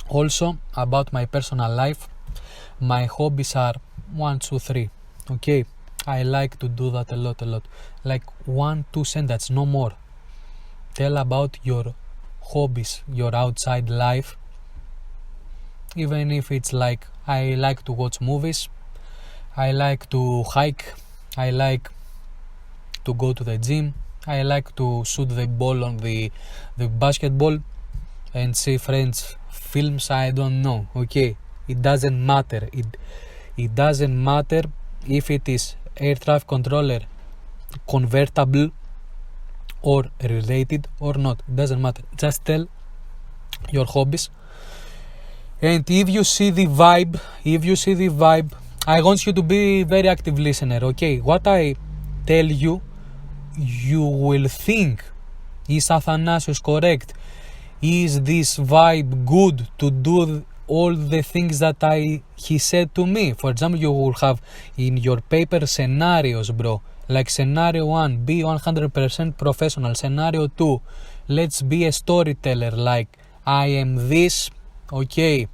also about my personal life. My hobbies are 1, 2, 3. Okay, I like to do that a lot. Like 1, 2 sentences, no more. Tell about your hobbies, your outside life. Even if it's like, I like to watch movies, I like to hike, I like to go to the gym, I like to shoot the ball on the basketball and see friends films. I don't know. Okay, it doesn't matter. It doesn't matter if it is air traffic controller convertible or related or not. It doesn't matter. Just tell your hobbies. And if you see the vibe, I want you to be very active listener. Okay, what I tell you, you will think, is Athanasios correct? Is this vibe good to do all the things that he said to me? For example, you will have in your paper scenarios, bro. Like scenario 1, be 100% professional. Scenario 2, let's be a storyteller. Like, I am this. Okay.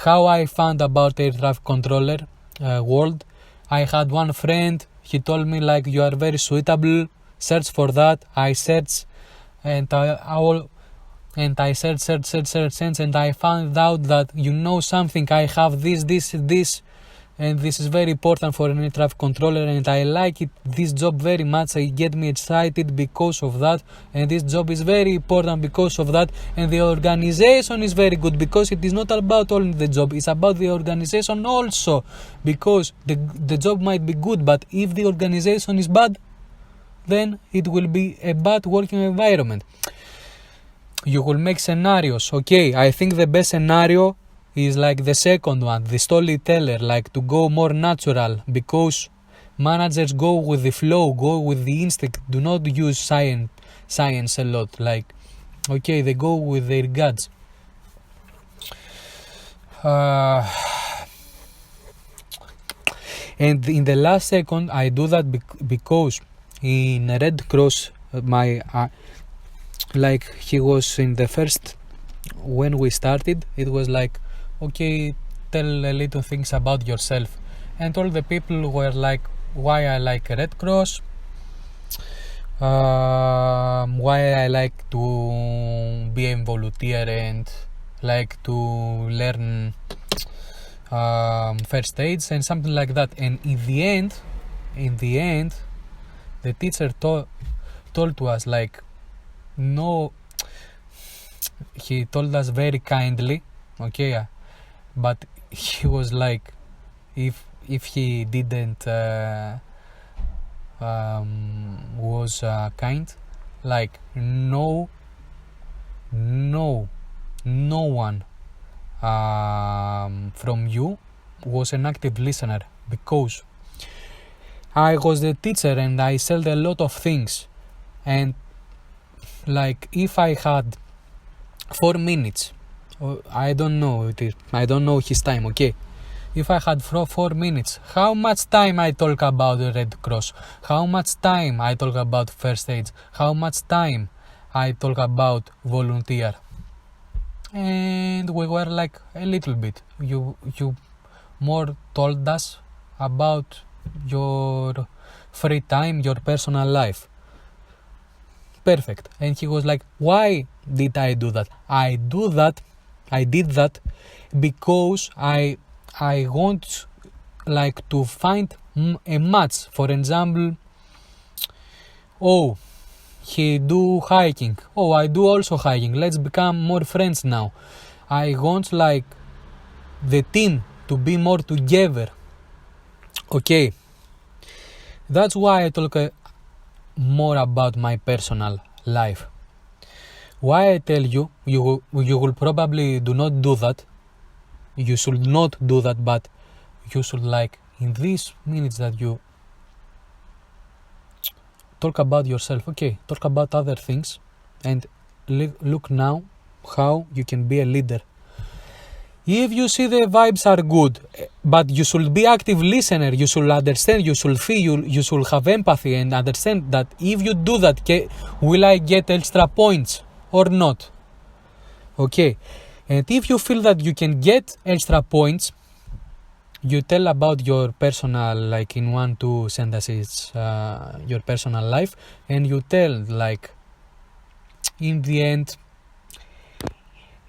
How I found about air traffic controller world. I had one friend. He told me like, you are very suitable. Search for that. I searched and I searched and I found out that you know something. I have this, and this is very important for an air traffic controller, and I like it, this job very much. It get me excited because of that, and this job is very important because of that, and the organization is very good because it is not about only the job, it's about the organization also, because the job might be good, but if the organization is bad, then it will be a bad working environment. You will make scenarios. Okay, I think the best scenario is like the second one, the storyteller, like to go more natural, because managers go with the flow, go with the instinct, do not use science a lot. Like, okay, they go with their guts. And in the last second, I do that because in Red Cross, like he was in the first, when we started, it was like, okay, tell a little things about yourself, and all the people were like, why I like Red Cross, why I like to be a volunteer and like to learn first aids and something like that. And in the end, the teacher told to us like, no, he told us very kindly, okay, but he was like, if he didn't was kind, like no one from you was an active listener, because I was the teacher and I said a lot of things, and like if I had 4 minutes, I don't know his time, okay, if I had 4 minutes, how much time I talk about the Red Cross, how much time I talk about first aids, how much time I talk about volunteer? And we were like, a little bit, you more told us about your free time, your personal life. Perfect. And he was like, why did I do that? I did that because I want like to find a match. For example, Oh, he do hiking. Oh, I do also hiking. Let's become more friends now. I want like the team to be more together. Okay, that's why I talk more about my personal life. Why I tell you, you will probably do not do that. You should not do that, but you should like in these minutes that you talk about yourself. Okay, talk about other things and look now how you can be a leader. If you see the vibes are good, but you should be active listener, you should understand, you should feel, you should have empathy and understand that if you do that, will I get extra points or not? Okay, and if you feel that you can get extra points, you tell about your personal, like in 1-2 sentences, your personal life, and you tell like in the end,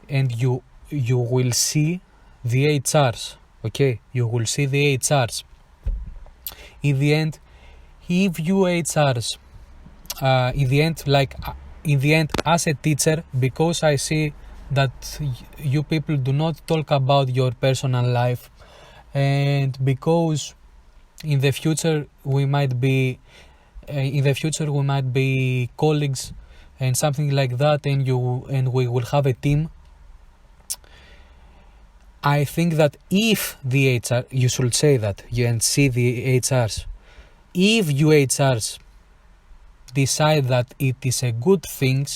and you will see the HRs. Okay, you will see the HRs. In the end, if you HRs, in the end, as a teacher, because I see that you people do not talk about your personal life, and because in the future we might be colleagues and something like that, and we will have a team. I think that if the HR, you should say that and see the HRs. If you HRs decide that it is a good thing,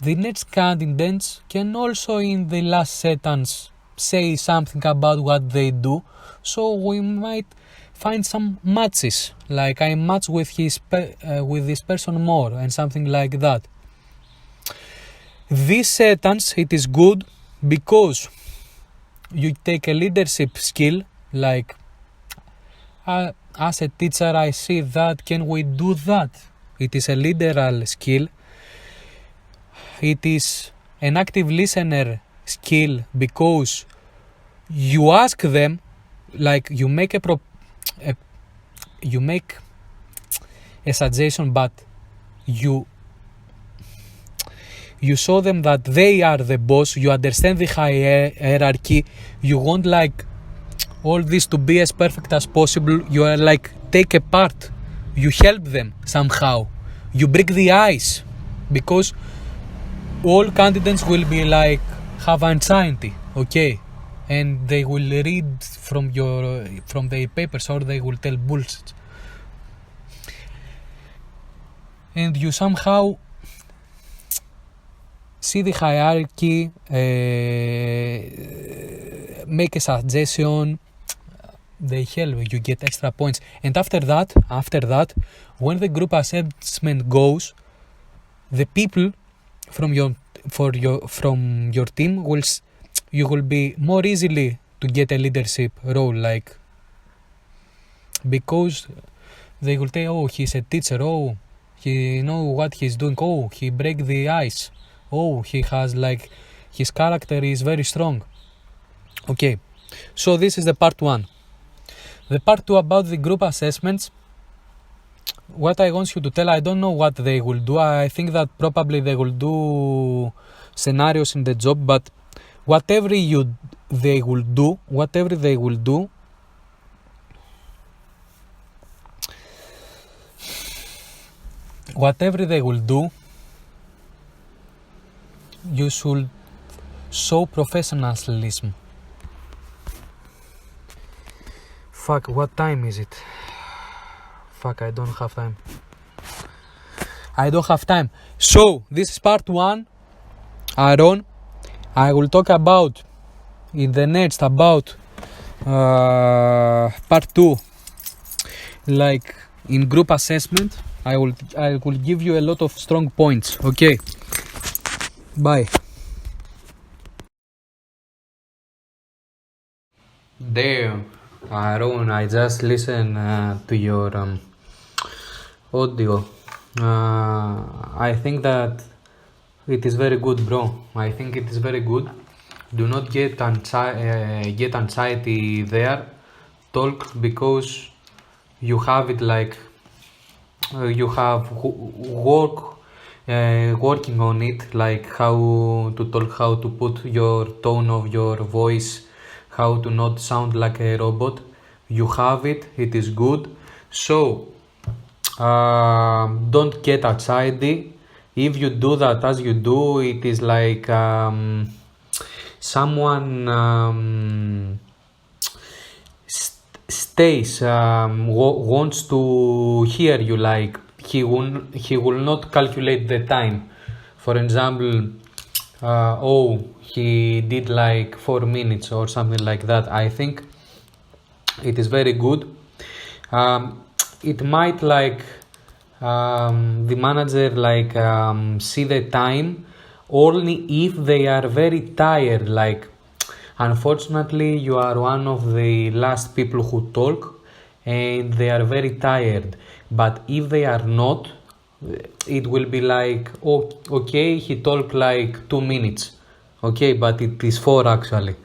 the next candidates can also in the last sentence say something about what they do, so we might find some matches, like I match with this person more and something like that. This sentence, it is good because you take a leadership skill, like as a teacher I see that, can we do that? It is a literal skill. It is an active listener skill because you ask them, like you make a suggestion, but you show them that they are the boss, you understand the hierarchy, you want like all this to be as perfect as possible, you are like take a part, you help them somehow, you break the ice, because all candidates will be like have anxiety, okay, and they will read from the papers, or they will tell bullshit, and you somehow see the hierarchy, make a suggestion, they help, you get extra points. And after that, when the group assessment goes, the people from your team you will be more easily to get a leadership role, like because they will say, oh, he's a teacher, oh, he know what he's doing, oh, he break the ice, oh, he has like his character is very strong. Okay, so this is the part 1. The part 2 about the group assessments, what I want you to tell, I don't know what they will do. I think that probably they will do scenarios in the job, but whatever they will do, you should show professionalism. Fuck, what time is it? Fuck, I don't have time. So, this is part 1. Aaron, I will talk about in the next about part 2, like in group assessment. I will give you a lot of strong points. Okay, bye. Damn, Aaron, I just listened to your audio. I think that it is very good, bro. I think it is very good. Do not get anxiety there. Talk because you have it like you have working on it, like how to talk, how to put your tone of your voice, how to not sound like a robot. You have it, it is good. So don't get anxiety. If you do that as you do, it is like someone stays wants to hear you, like he will not calculate the time. For example, oh, he did like 4 minutes or something like that. I think it is very good. It might like the manager like see the time only if they are very tired, like unfortunately you are one of the last people who talk and they are very tired. But if they are not, it will be like, oh, okay, he talked like 2 minutes, okay, but it is 4 actually.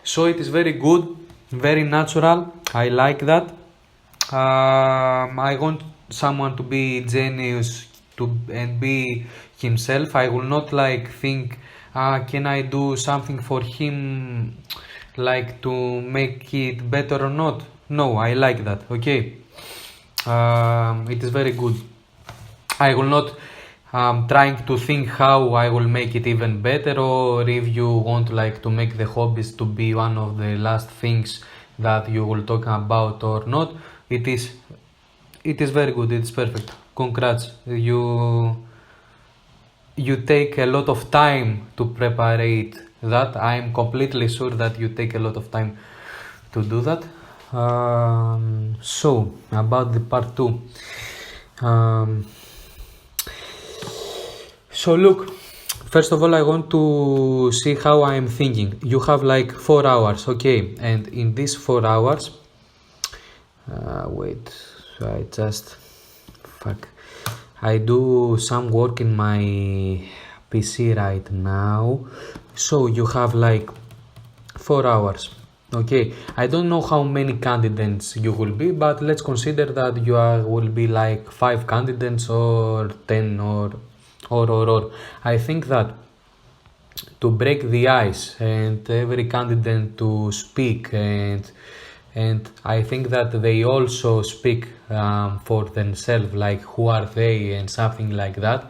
So it is very good, very natural. I like that. I want someone to be genius and be himself. I will not like think, can I do something for him, like to make it better or not. No, I like that. Okay, it is very good. I will not trying to think how I will make it even better, or if you want like to make the hobbies to be one of the last things that you will talk about or not. It is very good. It's perfect. Congrats. You take a lot of time to prepare that. I am completely sure that you take a lot of time to do that. So about the part 2. So look, first of all, I want to see how I am thinking. You have like 4 hours, okay? And in these 4 hours, wait, I do some work in my PC right now. So you have like 4 hours, okay? I don't know how many candidates you will be, but let's consider that you will be like 5 candidates or 10 or. I think that to break the ice and every candidate to speak, and I think that they also speak for themselves, like who are they and something like that.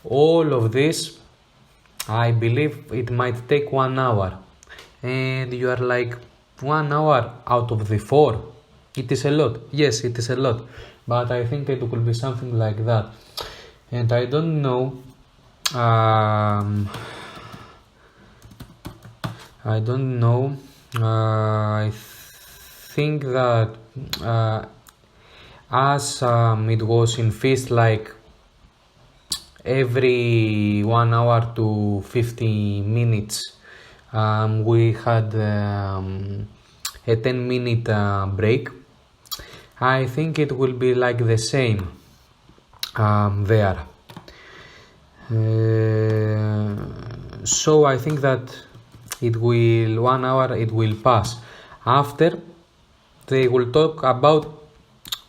All of this, I believe it might take 1 hour, and you are like 1 hour out of the 4. It is a lot. Yes, it is a lot, but I think it will be something like that. And I don't know, I think that as it was in feast, like every 1 hour to 50 minutes, we had a 10-minute break. I think it will be like the same there. So I think that it will 1 hour, it will pass. After, they will talk about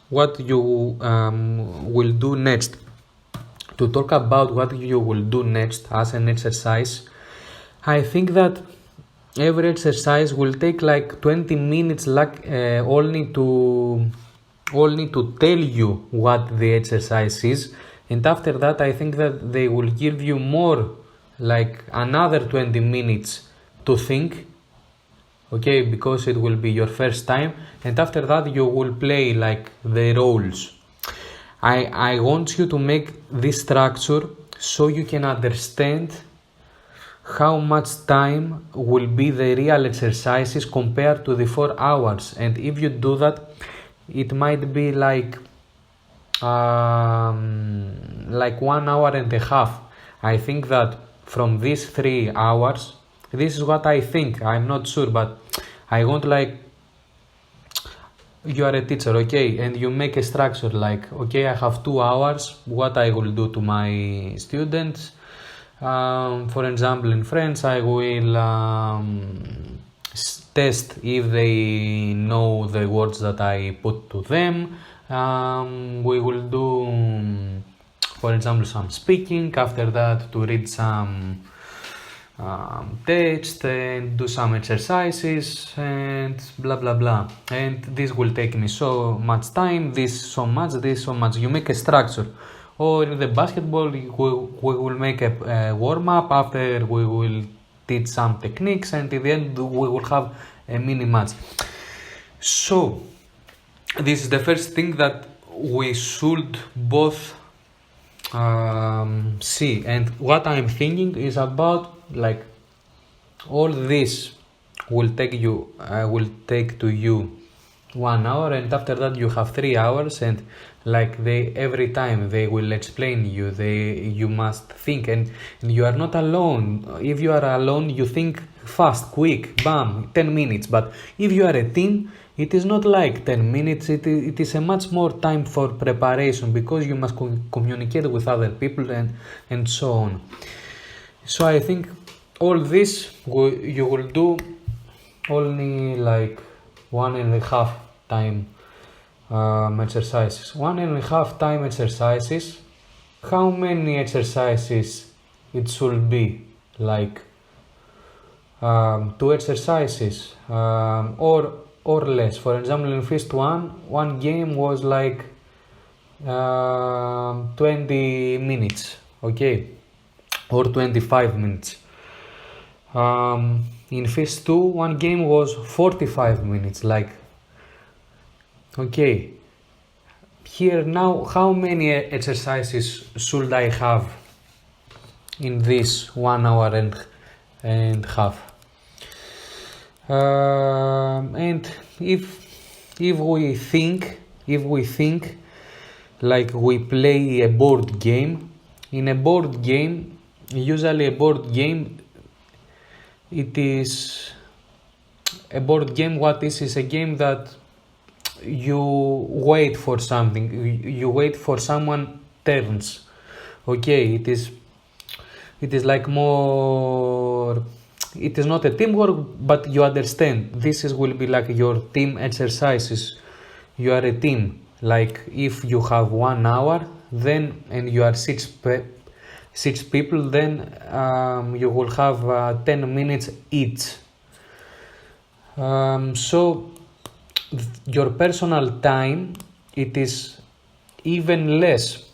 what you will do next. To talk about what you will do next as an exercise, I think that every exercise will take like 20 minutes, like only to tell you what the exercise is. And after that, I think that they will give you more, like another 20 minutes to think, okay, because it will be your first time. And after that, you will play like the roles. I want you to make this structure so you can understand how much time will be the real exercises compared to the 4 hours. And if you do that, it might be like 1 hour and a half. I think that from these 3 hours, this is what I think. I'm not sure, but I want like, you are a teacher, okay, and you make a structure like, okay, I have 2 hours, what I will do to my students. For example, in French, I will test if they know the words that I put to them. We will do, for example, some speaking, after that to read some text and do some exercises and blah blah blah, and this will take me so much time, this so much. You make a structure. Or in the basketball we will make a warm-up, after we will teach some techniques, and in the end we will have a mini match. So this is the first thing that we should both see. And what I'm thinking is about, like, all this will take to you 1 hour, and after that you have 3 hours, and like every time they will explain you must think, and you are not alone. If you are alone, you think fast, quick, bam, 10 minutes. But if you are a team, it is not like 10 minutes, it is a much more time for preparation, because you must communicate with other people and so on. So I think all this you will do only like 1.5 time exercises. 1.5 time exercises. How many exercises it should be? Like 2 exercises or less. For example, in first one game was like 20 minutes, okay, or 25 minutes. In phase 2, one game was 45 minutes, like, okay. Here now, how many exercises should I have in this 1 hour and half? And if we think like we play a board game, in a board game, usually a board game, it is a board game. What is a game that you wait for something, you wait for someone turns, okay. It is like more, it is not a teamwork, but you understand, this will be like your team exercises. You are a team, like if you have 1 hour, then, and you are 6 people, then you will have 10 minutes each. So your personal time, it is even less.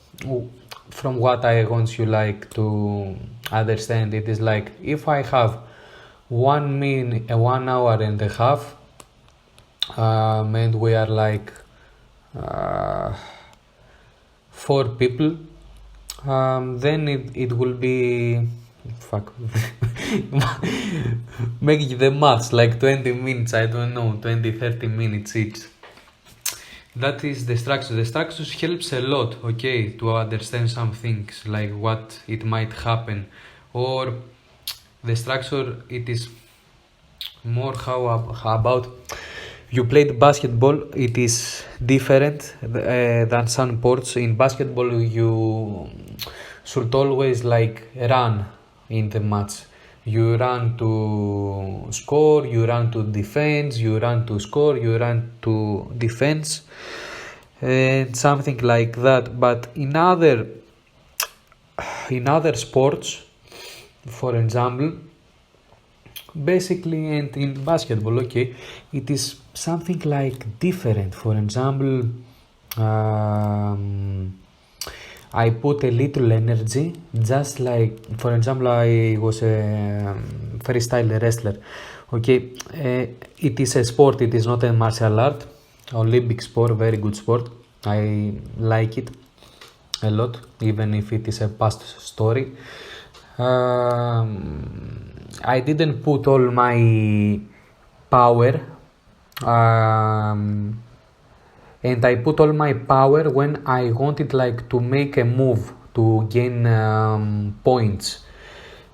From what I want you like to understand, it is like if I have 1 hour and a half, and we are like 4 people, then it will be, make the maths, like 20 minutes, I don't know, 20-30 minutes each. That is the structure. The structure helps a lot, okay, to understand some things, like what it might happen. Or the structure, it is more how about you played basketball. It is different than some sports. In basketball, you should always like run in the match. You run to score, you run to defense, you run to score, you run to defense, and something like that. But in other sports, for example, basically, and in basketball, okay, it is something like different. For example, I put a little energy, just like, for example, I was a freestyle wrestler, okay. It is a sport, it is not a martial art, Olympic sport, very good sport. I like it a lot, even if it is a past story. I didn't put all my power, and I put all my power when I wanted like to make a move to gain points.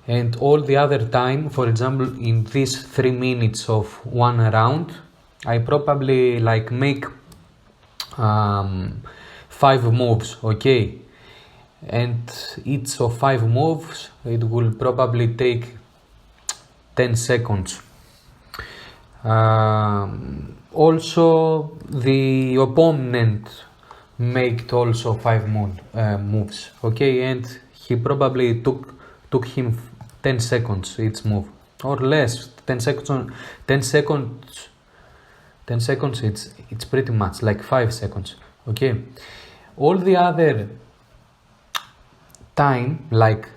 And all the other time, for example, in these 3 minutes of one round, I probably like make 5 moves, okay. And each of 5 moves, it will probably take 10 seconds. Also, the opponent make also 5 moves. Okay, and he probably took him 10 seconds each move or less. 10 seconds 10 seconds it's pretty much like 5 seconds. Okay, all the other time, like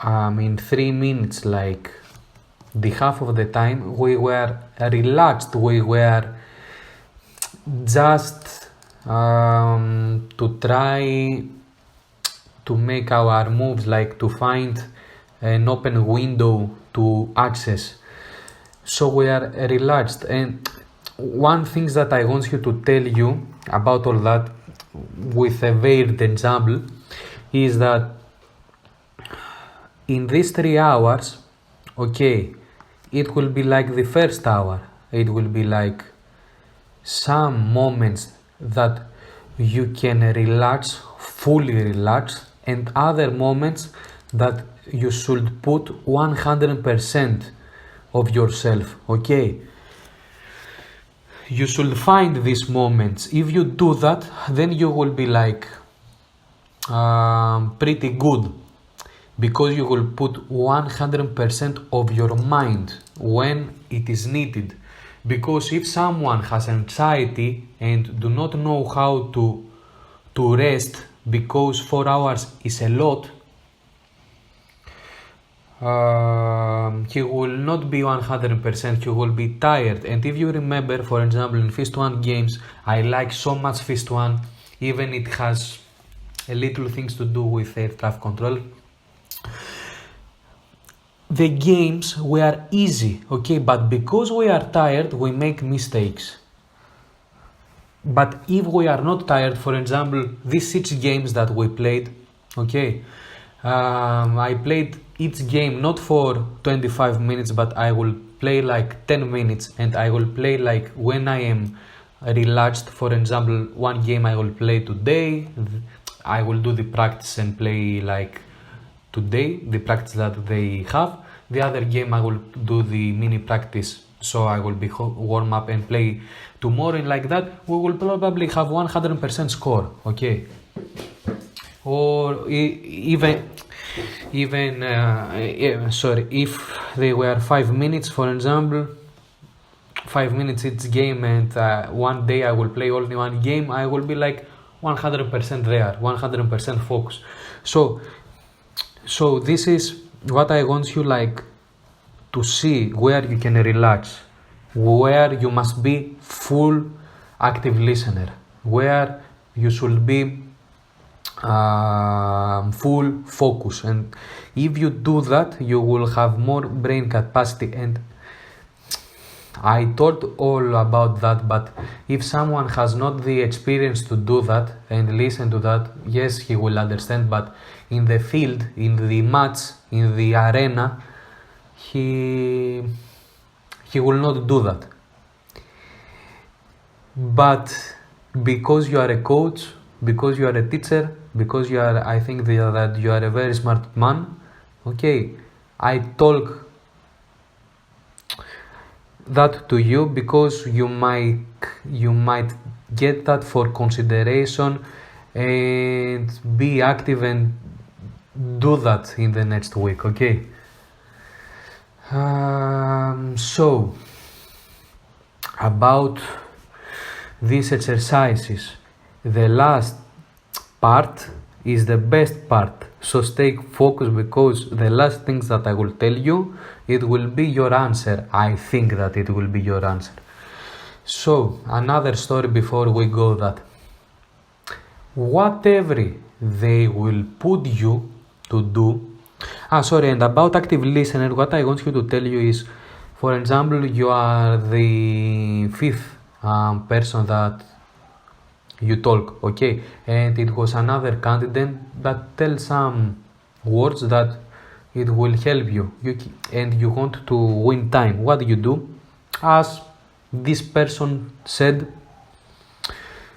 in 3 minutes, like the half of the time, we were relaxed, we were just to try to make our moves, like to find an open window to access. So we are relaxed. And one thing that I want you to tell you about all that with a veiled example is that in these 3 hours, okay, it will be like the first hour. It will be like some moments that you can relax, fully relax, and other moments that you should put 100% of yourself. Okay, you should find these moments. If you do that, then you will be like pretty good, because you will put 100% of your mind when it is needed. Because if someone has anxiety and do not know how to rest, because 4 hours is a lot, he will not be 100%, he will be tired. And if you remember, for example, in Fist 1 games, I like so much Fist 1, even it has a little things to do with air traffic control. The games were easy, okay, but because we are tired, we make mistakes. But if we are not tired, for example, these 6 games that we played, okay, I played each game not for 25 minutes, but I will play like 10 minutes, and I will play like when I am relaxed. For example, one game I will play today, I will do the practice and play like today, the practice that they have. The other game I will do the mini practice, so I will be warm up and play tomorrow, and like that we will probably have 100% score, okay? Or even if they were 5 minutes, for example, 5 minutes each game, and one day I will play only one game, I will be like 100% there, 100% focus. So this is what I want you like to see, where you can relax, where you must be full active listener, where you should be full focus. And if you do that, you will have more brain capacity. And I told all about that, but if someone has not the experience to do that and listen to that, yes, he will understand, but in the field, in the match, in the arena, he will not do that. But because you are a coach, because you are a teacher, because you are, I think that you are a very smart man, okay, I talk that to you because you might get that for consideration and be active and do that in the next week, okay? So about these exercises, the last part is the best part, so stay focused, because the last things that I will tell you, it will be your answer. I think that it will be your answer. So another story before we go, that whatever they will put you to do, and about active listener, what I want you to tell you is, for example, you are the 5th person that you talk, okay, and it was another candidate that tells some words that it will help you, and you want to win time. What do you do? As this person said,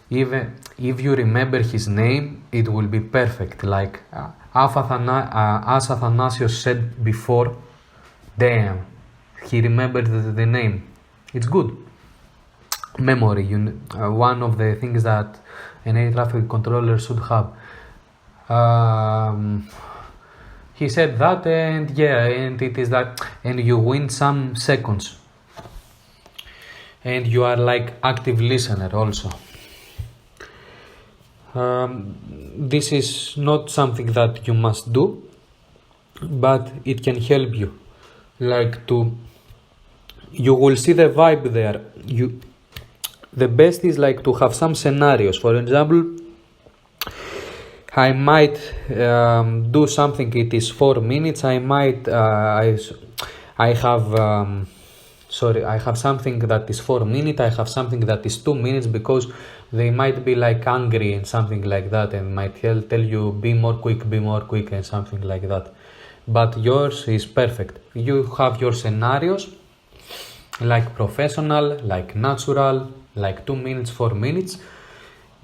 even if you remember his name, it will be perfect. Like as Athanasios said before, damn, he remembered the name. It's good. memory. One of the things that an air traffic controller should have. He said that, and yeah, and it is that, and you win some seconds, and you are like active listener also. This is not something that you must do, but it can help you, like you will see the vibe there. The best is like to have some scenarios. For example, I might do something, it is 4 minutes, I might I have I have something that is 4 minutes, I have something that is 2 minutes, because they might be like angry and something like that, and might tell you be more quick and something like that. But yours is perfect. You have your scenarios like professional, like natural, like 2 minutes, 4 minutes,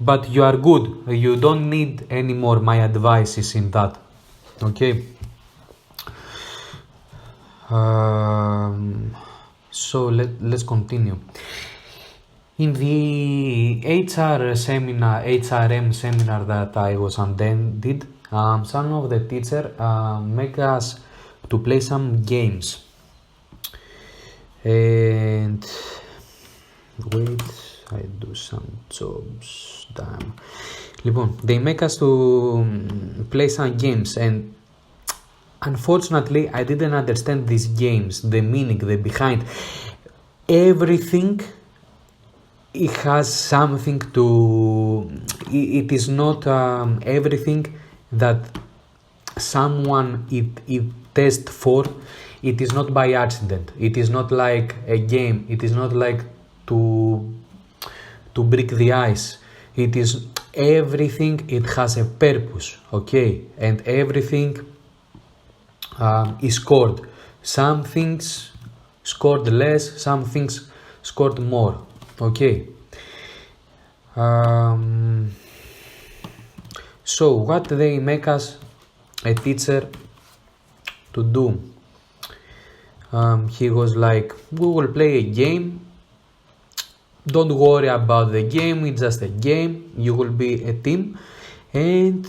but you are good. You don't need any more my advices in that. Okay. So let's continue. In the HRM seminar that I was attended, some of the teacher make us to play some games. And wait, I do some jobs. Damn. They make us to play some games, and unfortunately I didn't understand these games, the meaning, the behind. Everything, it has something to, it is not everything that someone it test for, it is not by accident. It is not like a game. It is not like to break the ice. It is everything, it has a purpose, okay? And everything is scored. Some things scored less, some things scored more, okay? So what they make us, a teacher, to do? He was like, we will play a game. Don't worry about the game, it's just a game. You will be a team, and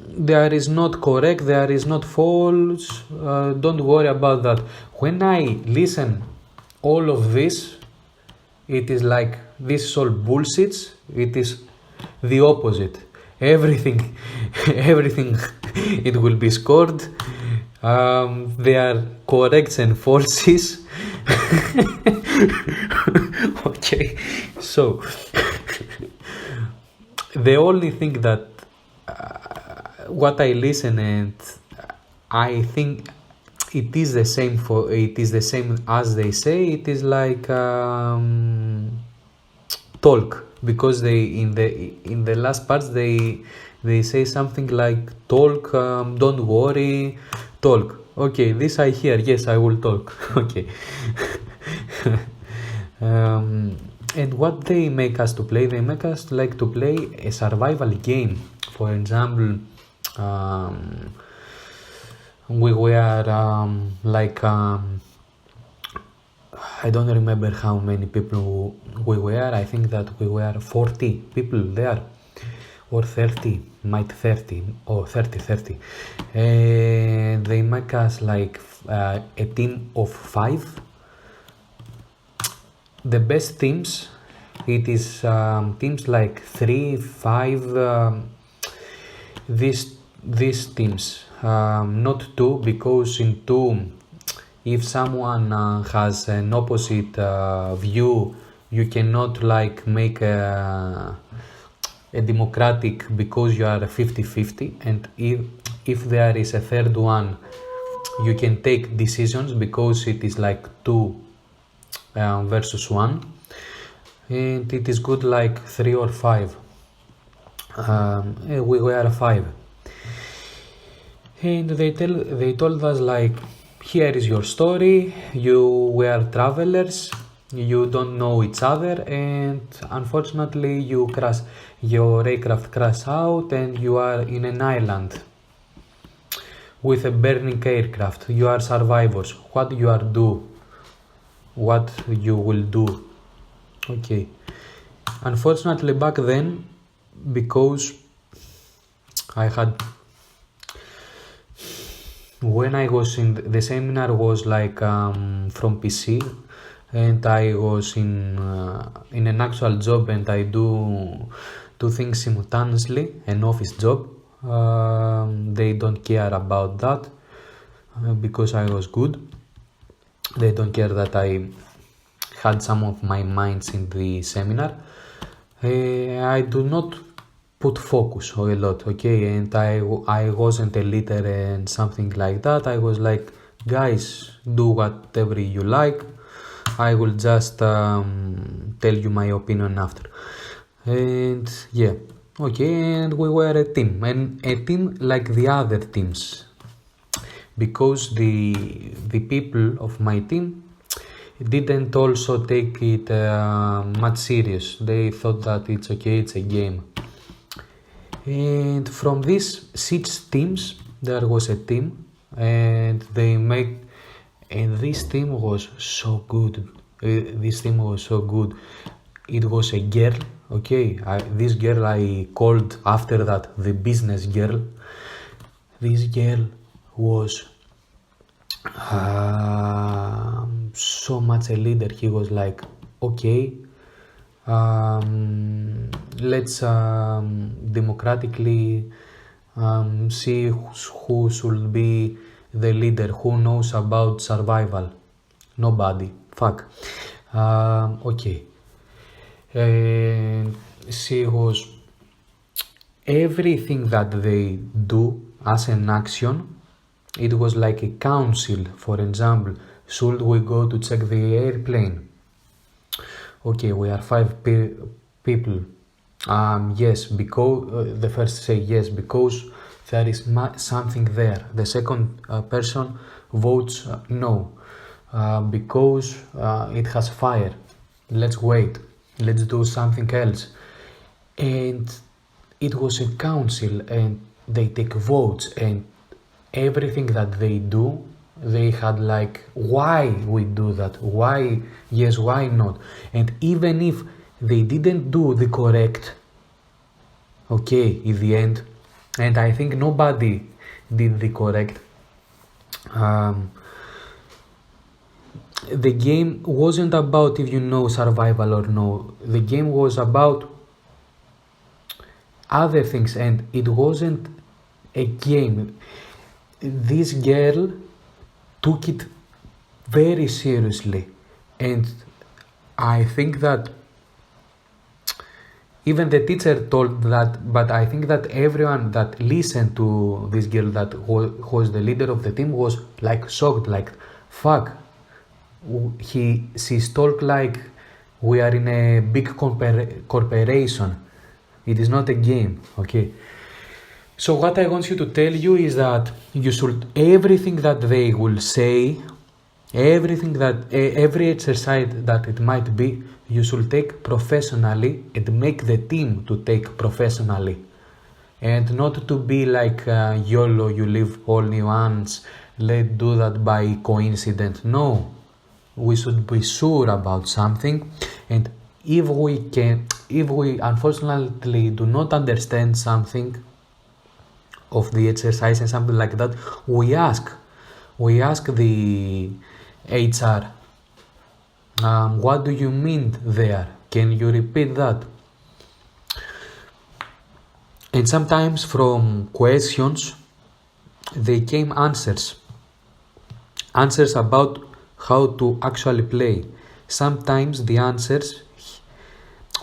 there is not correct, there is not false. Don't worry about that. When I listen all of this, it is like, this is all bullshit. It is the opposite. Everything it will be scored. There are corrects and falses. Okay, so the only thing that what I listen, and I think it is the same as they say, it is like talk, because they in the last parts they say something like talk, don't worry, talk. Okay, this I hear, yes, I will talk. Okay. And what they make us to play, they make us like to play a survival game. For example, we were I don't remember how many people we were. I think that we were 40 people there, or 30, might 30 or 30. And they make us like a team of 5. The best teams, it is teams like 3, 5. These teams, not 2, because in 2, if someone has an opposite view, you cannot like make a democratic, because you are 50-50, and if there is a third one, you can take decisions, because it is like 2 versus 1, and it is good like 3 or 5. We were 5, and they told us like, here is your story, you were travelers, you don't know each other, and unfortunately your aircraft crashed out, and you are in an island with a burning aircraft. You are survivors. What you will do? Okay. Unfortunately, back then, because I had, when I was in the seminar was like from PC, and I was in an actual job, and I do two things simultaneously, an office job. They don't care about that because I was good. They don't care that I had some of my minds in the seminar. I do not put focus a lot, okay, and I wasn't a leader and something like that. I was like, guys, do whatever you like. I will just tell you my opinion after. And yeah, okay, and we were a team, and a team like the other teams, because the people of my team didn't also take it much serious. They thought that it's okay, it's a game. And from these 6 teams, there was a team, and they made, and this team was so good. This team was so good. It was a girl, okay. This girl I called after that the business girl. This girl was so much a leader. He was like, okay, let's democratically see who should be the leader, who knows about survival. Nobody. Fuck. Okay. She was, everything that they do as an action, it was like a council. For example, should we go to check the airplane? Okay, we are 5 people. Yes, because the first say yes because there is something there. The second person votes no because it has fire. Let's wait. Let's do something else. And it was a council, and they take votes, and everything that they do, they had like, why we do that? Why yes, why not? And even if they didn't do the correct, okay, in the end, and I think nobody did the correct, the game wasn't about if you know survival or no. The game was about other things, and it wasn't a game. This girl took it very seriously, and I think that even the teacher told that, but I think that everyone that listened to this girl that was the leader of the team was like shocked, like, fuck, she's talk like we are in a big corporation. It is not a game, okay? So what I want you to tell you is that you should, everything that they will say, everything that, every exercise that it might be, you should take professionally and make the team to take professionally. And not to be like YOLO, you live only once, let's do that by coincidence. No, we should be sure about something, and if we unfortunately do not understand something of the exercise and something like that, we ask the HR, what do you mean there? Can you repeat that? And sometimes from questions they came answers about how to actually play. Sometimes the answers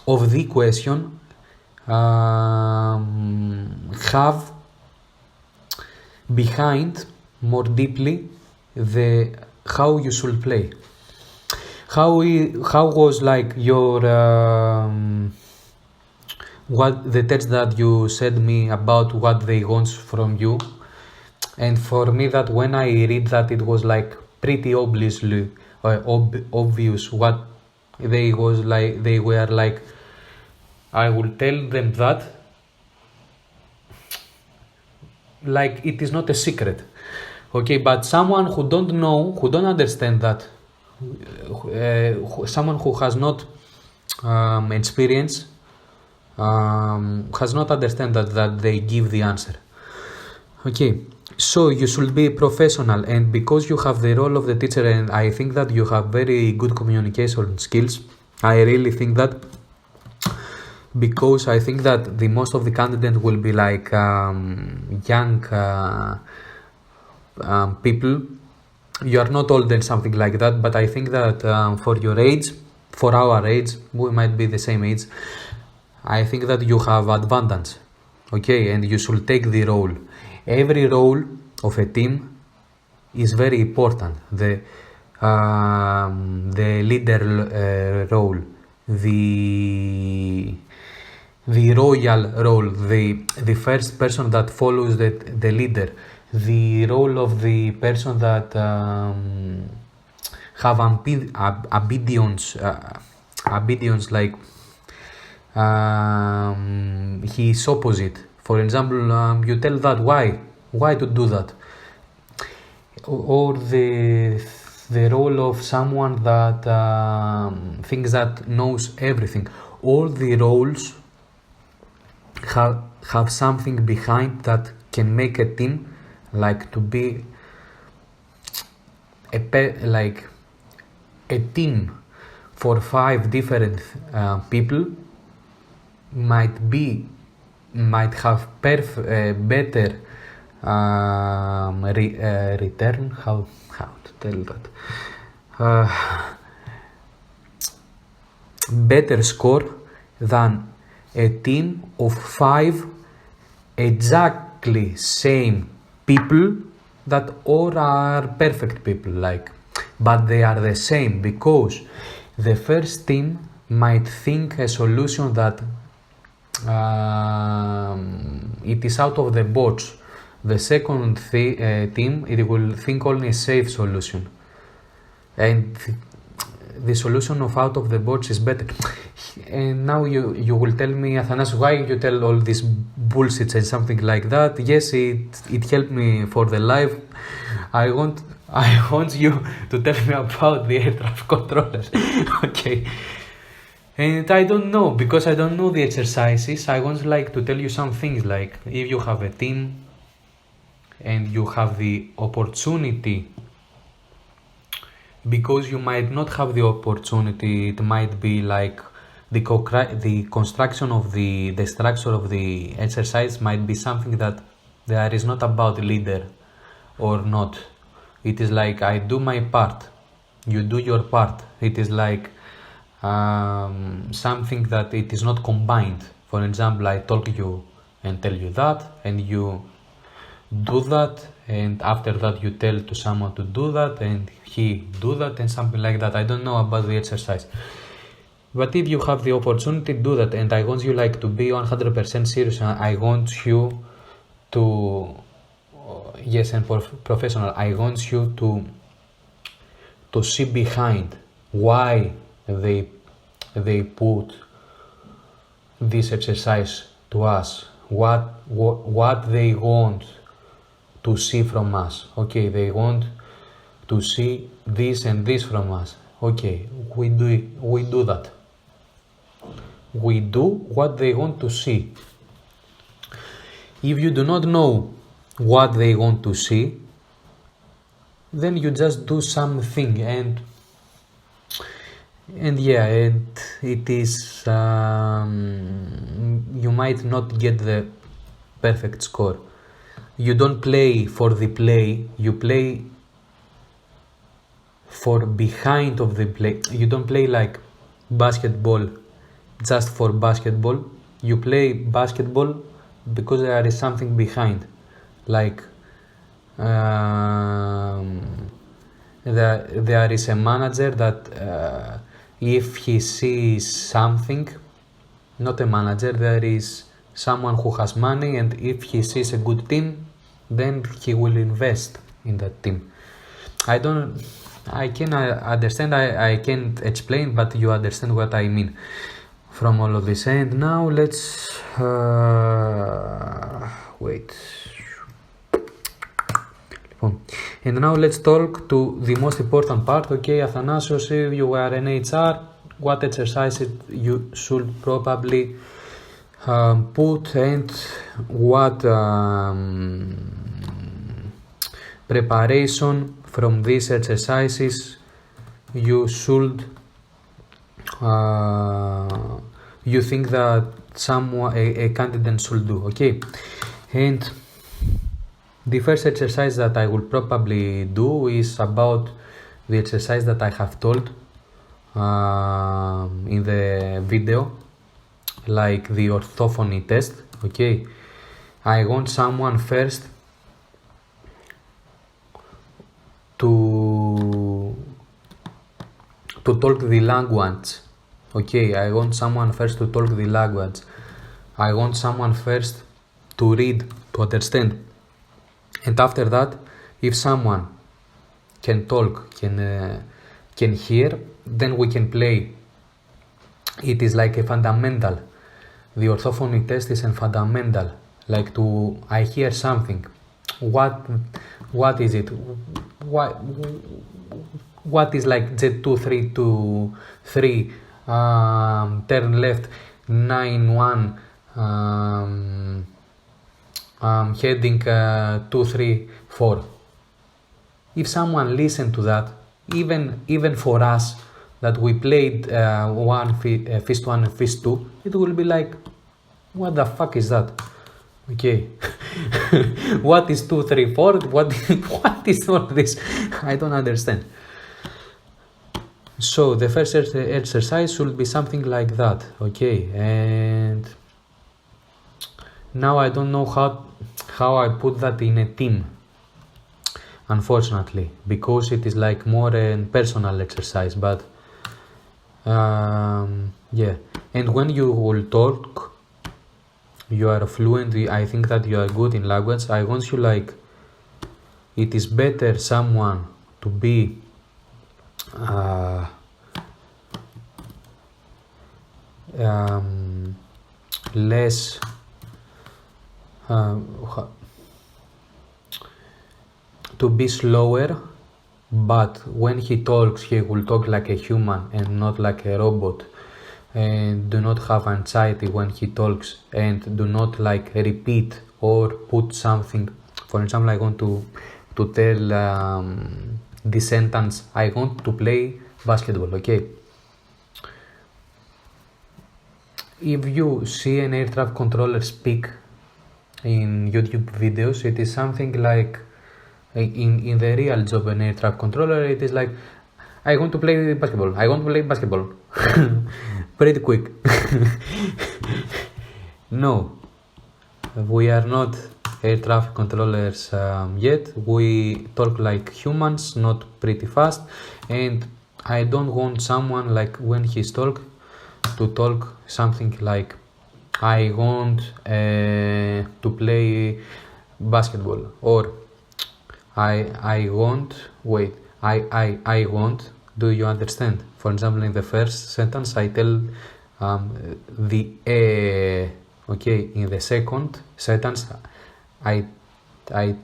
of the question have behind more deeply the how you should play. How was like your what the text that you said me about what they want from you, and for me that when I read that it was like pretty obviously obvious what they was like. They were like, I will tell them that like it is not a secret, okay, but someone who don't know, who don't understand that, someone who has not experience has not understand that they give the answer. Okay, so you should be professional, and because you have the role of the teacher, and I think that you have very good communication skills. I really think that, because I think that the most of the candidates will be like young people. You are not old and something like that, but I think that for your age, for our age, we might be the same age, I think that you have advantage, okay, and you should take the role. Every role of a team is very important. The leader role, the royal role, the first person that follows the leader, the role of the person that have obedience, like he is opposite. For example, you tell that why to do that, or the role of someone that thinks that knows everything. All the roles have something behind that can make a team like to be like a team for 5 different people might have better return. How to tell that? Better score than a team of 5 exactly same people that all are perfect people, like, but they are the same, because the first team might think a solution that it is out of the box. The second team, it will think only a safe solution, and the solution of out of the box is better. And now you will tell me, Athanas, why you tell all this bullshit and something like that? Yes, it helped me for the life. I want you to tell me about the air traffic controllers. Okay. And I don't know, because I don't know the exercises. I want like to tell you some things, like if you have a team and you have the opportunity, because you might not have the opportunity, it might be like the construction of the structure of the exercise might be something that there is not about leader or not. It is like I do my part, you do your part. It is like something that it is not combined. For example, I talk you and tell you that, and you do that, and after that you tell to someone to do that, and he do that, and something like that. I don't know about the exercise, but if you have the opportunity, do that. And I want you like to be 100% serious. I want you to yes, and professional. I want you to see behind why they put this exercise to us, what they want to see from us. Okay, they want to see this and this from us. Okay, we do that. We do what they want to see. If you do not know what they want to see, then you just do something, and yeah, and it is you might not get the perfect score. You don't play for the play, you play for behind of the play. You don't play like basketball just for basketball. You play basketball because there is something behind, like there is a manager that if he sees something, not a manager, there is someone who has money, and if he sees a good team, then he will invest in that team. I can understand, I can't explain, but you understand what I mean from all of this. And now let's wait. And now let's talk to the most important part. Okay, Athanasios, if you are an HR, what exercises you should probably put, and what preparation from these exercises you should you think that someone a candidate should do. Okay, and the first exercise that I will probably do is about the exercise that I have told in the video, like the orthophony test. Okay, I want someone first to talk the language. Okay, I want someone first to talk the language. I want someone first to read, to understand. And after that, if someone can talk, can hear, then we can play. It is like a fundamental. The orthophony test is a fundamental. Like I hear something. What is it? What is like Z232 turn left 91 heading 234. If someone listened to that, even for us that we played fist 1 and fist 2, it will be like, what the fuck is that? Okay. What is 234? What is all this? I don't understand. So the first exercise should be something like that. Okay, and now I don't know how I put that in a team, unfortunately, because it is like more a personal exercise. But yeah, and when you will talk, you are fluent. I think that you are good in language. I want you like, it is better someone to be less to be slower, but when he talks, he will talk like a human and not like a robot, and do not have anxiety when he talks, and do not like repeat or put something. For example, I want to tell the sentence, I want to play basketball. Okay, if you see an air traffic controller speak in YouTube videos, it is something like in the real job an air traffic controller, it is like, I want to play basketball, I want to play basketball. Pretty quick. No, we are not air traffic controllers yet. We talk like humans, not pretty fast, and I don't want someone like when he's to talk something like, I want to play basketball, or I want, do you understand? For example, in the first sentence I tell okay, in the second sentence I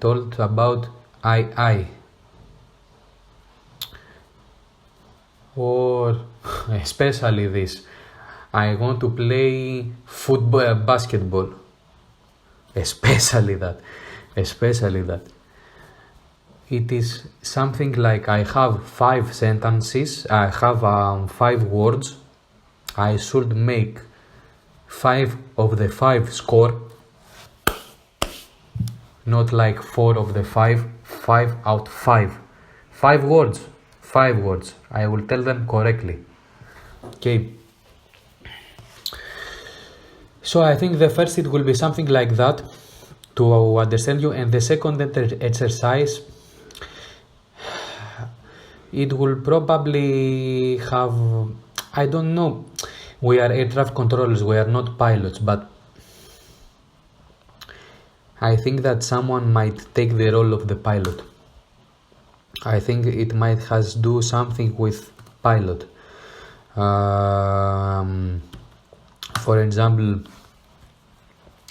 told about I. Or especially this, I want to play football, basketball. Especially that. It is something like, I have 5 sentences, I have 5 words, I should make 5 of the 5 score, not like 4 of the 5, 5 out 5. 5 words, I will tell them correctly. Okay. So I think the first, it will be something like that to understand you, and the second exercise, it will probably have, I don't know, we are air traffic controllers, we are not pilots, but I think that someone might take the role of the pilot. I think it might has do something with pilot. For example,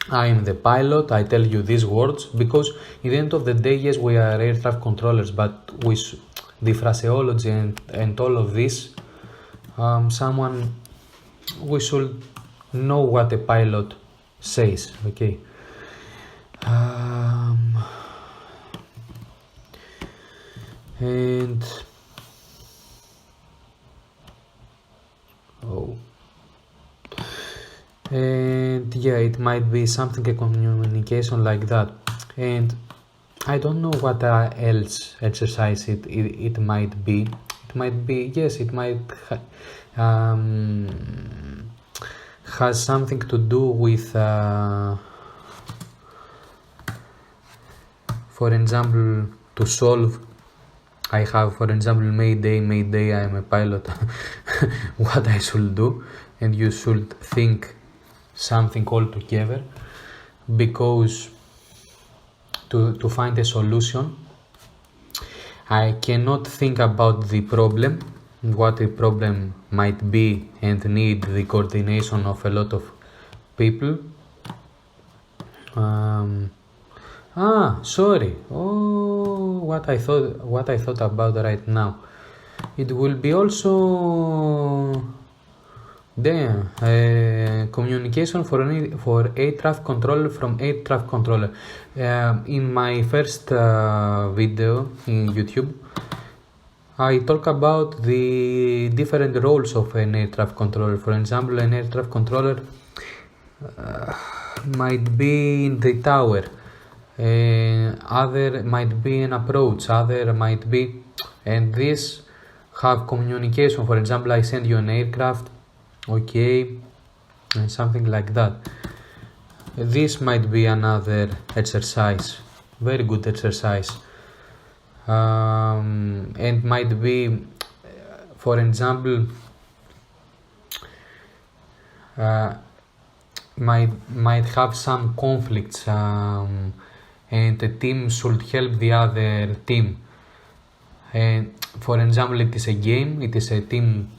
I am the pilot, I tell you these words, because in the end of the day, yes, we are air traffic controllers, but with the phraseology and all of this, someone, we should know what a pilot says, okay. And yeah, it might be something, a communication like that. And I don't know what else exercise it might be. It might be, yes, it might has something to do with for example, to solve. I have, for example, Mayday, I am a pilot, what I should do, and you should think something altogether, because to find a solution, I cannot think about the problem, what the problem might be, and need the coordination of a lot of people. Sorry. Oh, what I thought about right now. It will be also communication for air traffic controller from air traffic controller. In my first video in YouTube, I talk about the different roles of an air traffic controller. For example, an air traffic controller might be in the tower. Other might be an approach, other might be, and this have communication. For example, I send you an aircraft, okay, and something like that. This might be another exercise, very good exercise, and might be, for example, might have some conflicts, and a team should help the other team. And for example, it is a game, it is a team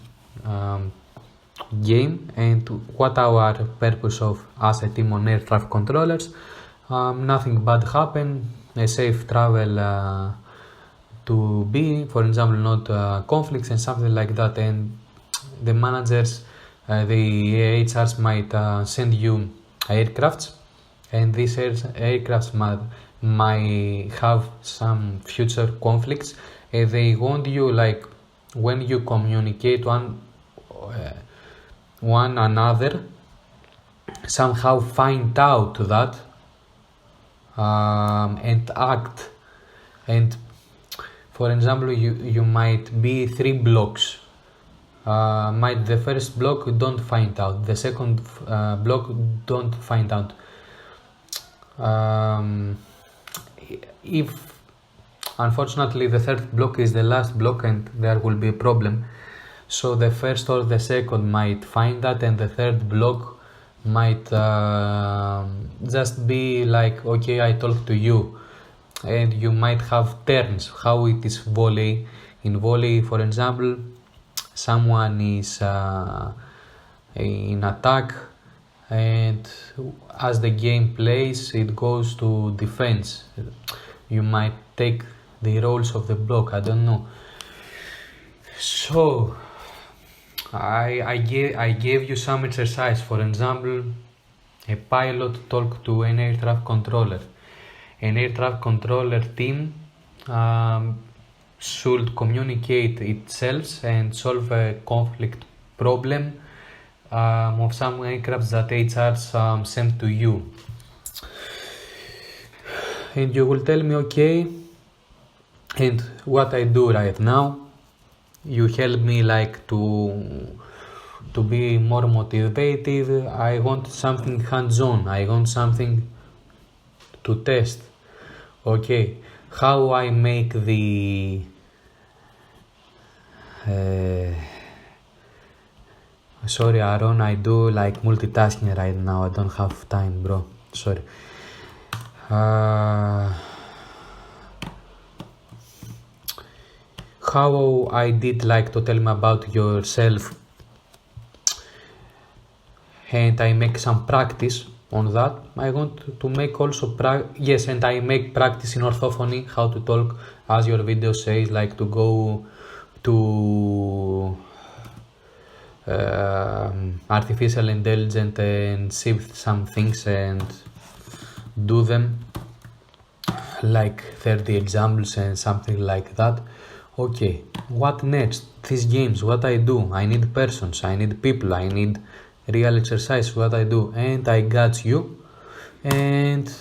game, and what our purpose of as a team on air traffic controllers, nothing bad happen, a safe travel to be, for example, not conflicts and something like that. And the managers, the HRs might send you aircrafts, and these aircrafts might have some future conflicts. They want you, like, when you communicate one another, somehow find out that and act. And for example, you might be 3 blocks. Might the first block don't find out, the second block don't find out. If unfortunately the third block is the last block, and there will be a problem, so the first or the second might find that, and the third block might just be like, okay, I talk to you, and you might have turns, how it is volley. In volley, for example, someone is in attack, and as the game plays, it goes to defense. You might take the roles of the block, I don't know. So I gave you some exercise. For example, a pilot talk to an air traffic controller. An air traffic controller team should communicate itself and solve a conflict problem of some aircrafts that HRs sent to you. And you will tell me, okay, and what I do right now, you help me like to be more motivated. I want something hands-on, I want something to test. Okay, how I make the sorry Aaron, I do like multitasking right now, I don't have time, bro, sorry. How I did like to tell me about yourself, and I make some practice on that. I want to make also yes, and I make practice in orthophony, how to talk, as your video says, like to go to artificial intelligence and shift some things and do them like 30 examples and something like that. Okay, what next? These games, what I do? I need persons, I need people, I need real exercise, what I do? And I got you. And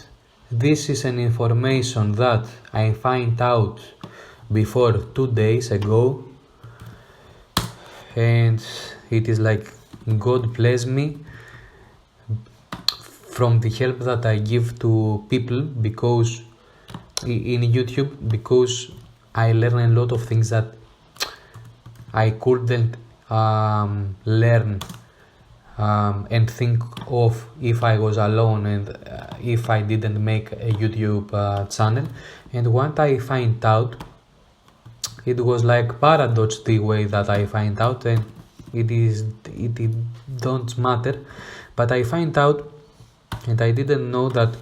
this is an information that I find out before 2 days ago, and it is like God bless me from the help that I give to people because in YouTube, because I learn a lot of things that I couldn't learn and think of if I was alone and if I didn't make a YouTube channel. And what I find out, it was like paradox the way that I find out, and it don't matter, but I find out, and I didn't know that.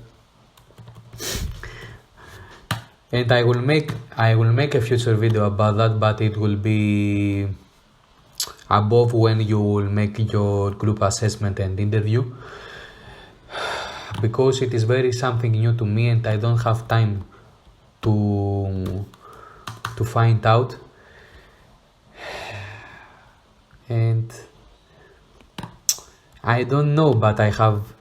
And I will make a future video about that, but it will be above when you will make your group assessment and interview, because it is very something new to me and I don't have time to find out. And I don't know, but I have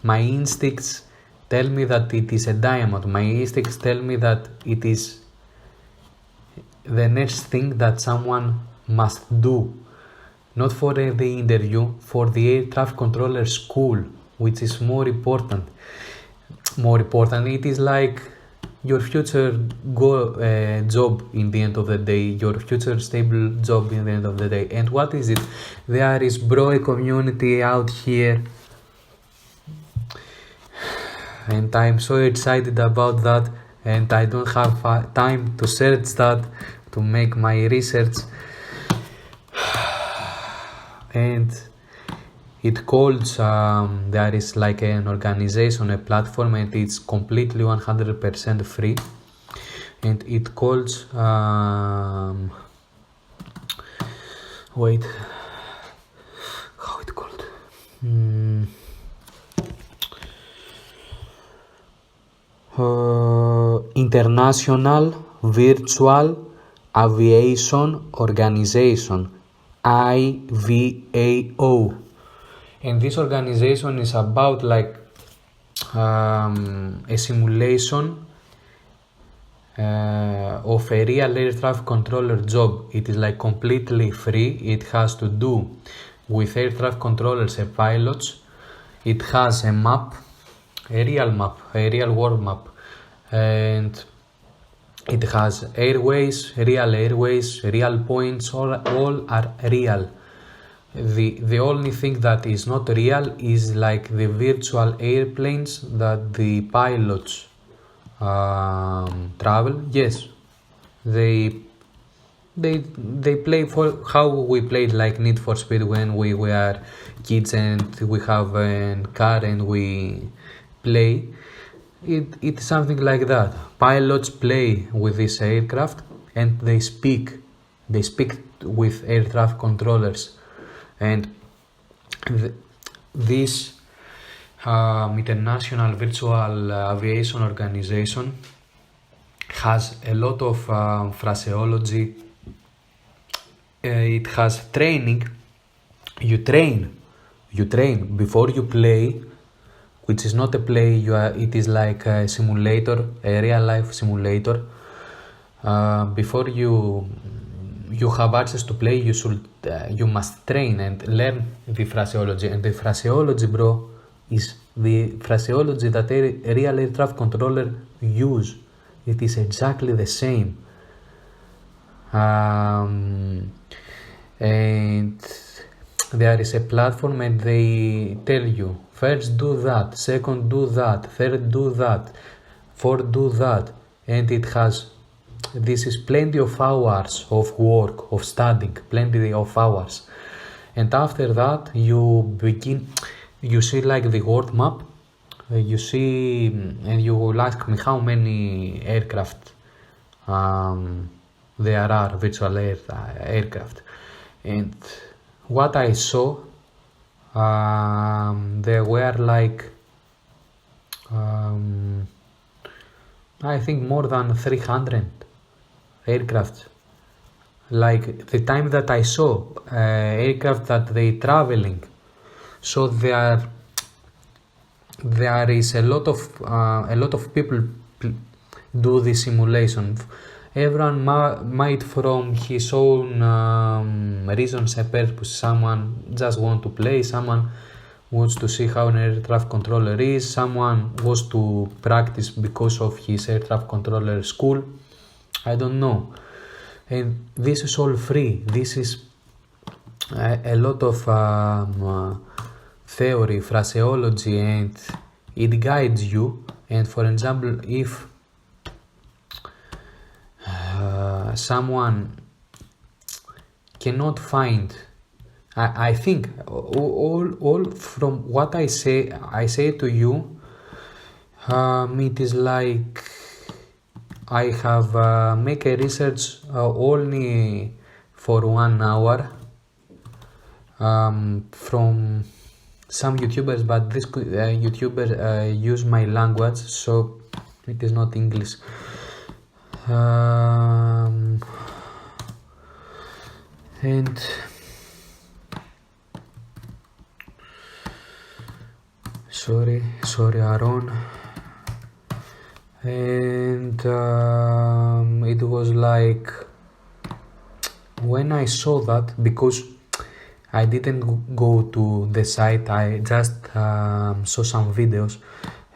my instincts tell me that it is a diamond. My instincts tell me that it is the next thing that someone must do, not for the interview, for the air traffic controller school, which is more important. It is like your future job in the end of the day, your future stable job in the end of the day. And what is it? There is a community out here, and I'm so excited about that, and I don't have time to search that, to make my research. And it calls, there is like an organization, a platform, and it's completely 100% free, and it calls wait, how it called? International Virtual Aviation Organization, IVAO. And this organization is about like a simulation of a real air traffic controller job. It is like completely free. It has to do with air traffic controllers and pilots. It has a map, a real world map, and it has airways, real points, all are real. The only thing that is not real is like the virtual airplanes that the pilots travel. Yes, they play for how we played like Need for Speed when we were kids and we have a car and we play. It's something like that. Pilots play with this aircraft and they speak with air traffic controllers. And this International Virtual Aviation Organization has a lot of phraseology. It has training. You train before you play, which is not a play. It is like a simulator, a real life simulator. Before you have access to play, you must train and learn the phraseology. And the phraseology, bro, is the phraseology that a real air traffic controller use. It is exactly the same. And there is a platform and they tell you, first do that, second do that, third do that, fourth do that. And this is plenty of hours of work, of studying, plenty of hours. And after that, you see like the world map, you see, and you will ask me how many aircraft there are, virtual aircraft. And what I saw, there were like I think more than 300 aircraft. Like the time that I saw aircraft that they traveling, so there is a lot of people do this simulation. Everyone might from his own reasons and purpose. Someone just want to play, someone wants to see how an air traffic controller is, someone wants to practice because of his air traffic controller school. I don't know. And this is all free. This is a lot of theory, phraseology, and it guides you. And for example, if someone cannot find, I think all from what I say to you, it is like I have make a research only for 1 hour from some YouTubers, but this YouTuber use my language, so it is not English. And sorry Aaron. And it was like when I saw that, because I didn't go to the site, I just saw some videos.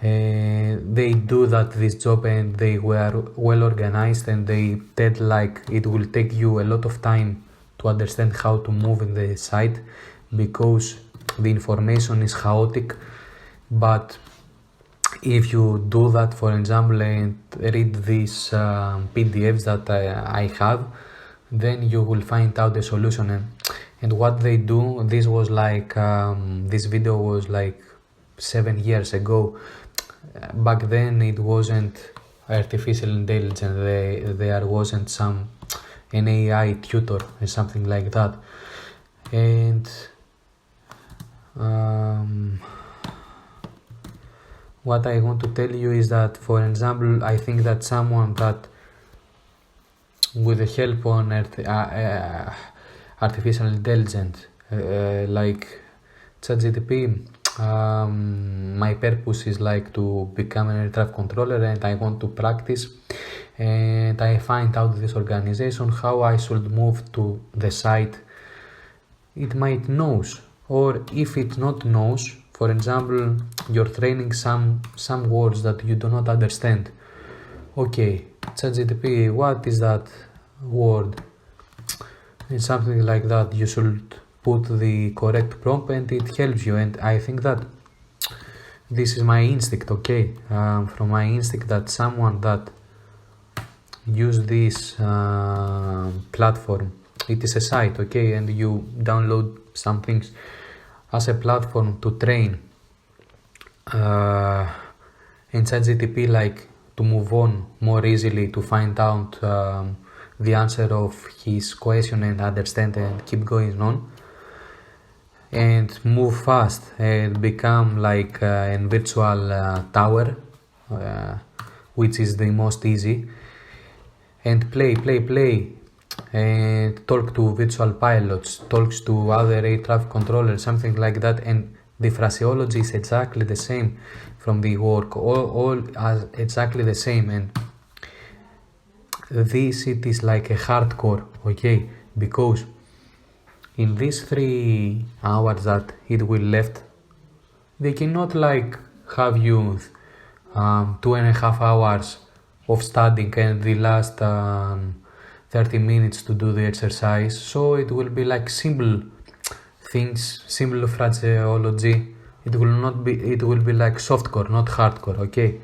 They do this job, and they were well organized, and they said like it will take you a lot of time to understand how to move in the site, because the information is chaotic. But if you do that, for example, and read these PDFs that I have, then you will find out the solution. And what they do, this was like this video was like 7 years ago. Back then it wasn't artificial intelligence, there wasn't an AI tutor or something like that. And what I want to tell you is that, for example, I think that someone that with the help on artificial intelligence like ChatGPT, my purpose is like to become an air traffic controller, and I want to practice, and I find out this organization, how I should move to the site. It might knows, or if it not knows, for example, you're training some words that you do not understand. Okay, ChatGPT, what is that word? And something like that. You should put the correct prompt, and it helps you. And I think that this is my instinct, okay? From my instinct, that someone that use this platform, it is a site, okay? And you download some things as a platform to train and ChatGPT, like to move on more easily, to find out the answer of his question and understand and keep going on, and move fast and become like a virtual tower, which is the most easy, and play and talk to virtual pilots, talks to other air traffic controllers, something like that. And the phraseology is exactly the same from the work, all as exactly the same. And this, it is like a hardcore, okay? Because in these 3 hours that it will left, they cannot like have you 2.5 hours of studying and the last 30 minutes to do the exercise. So it will be like simple things, simple phraseology. It will be like softcore, not hardcore, okay?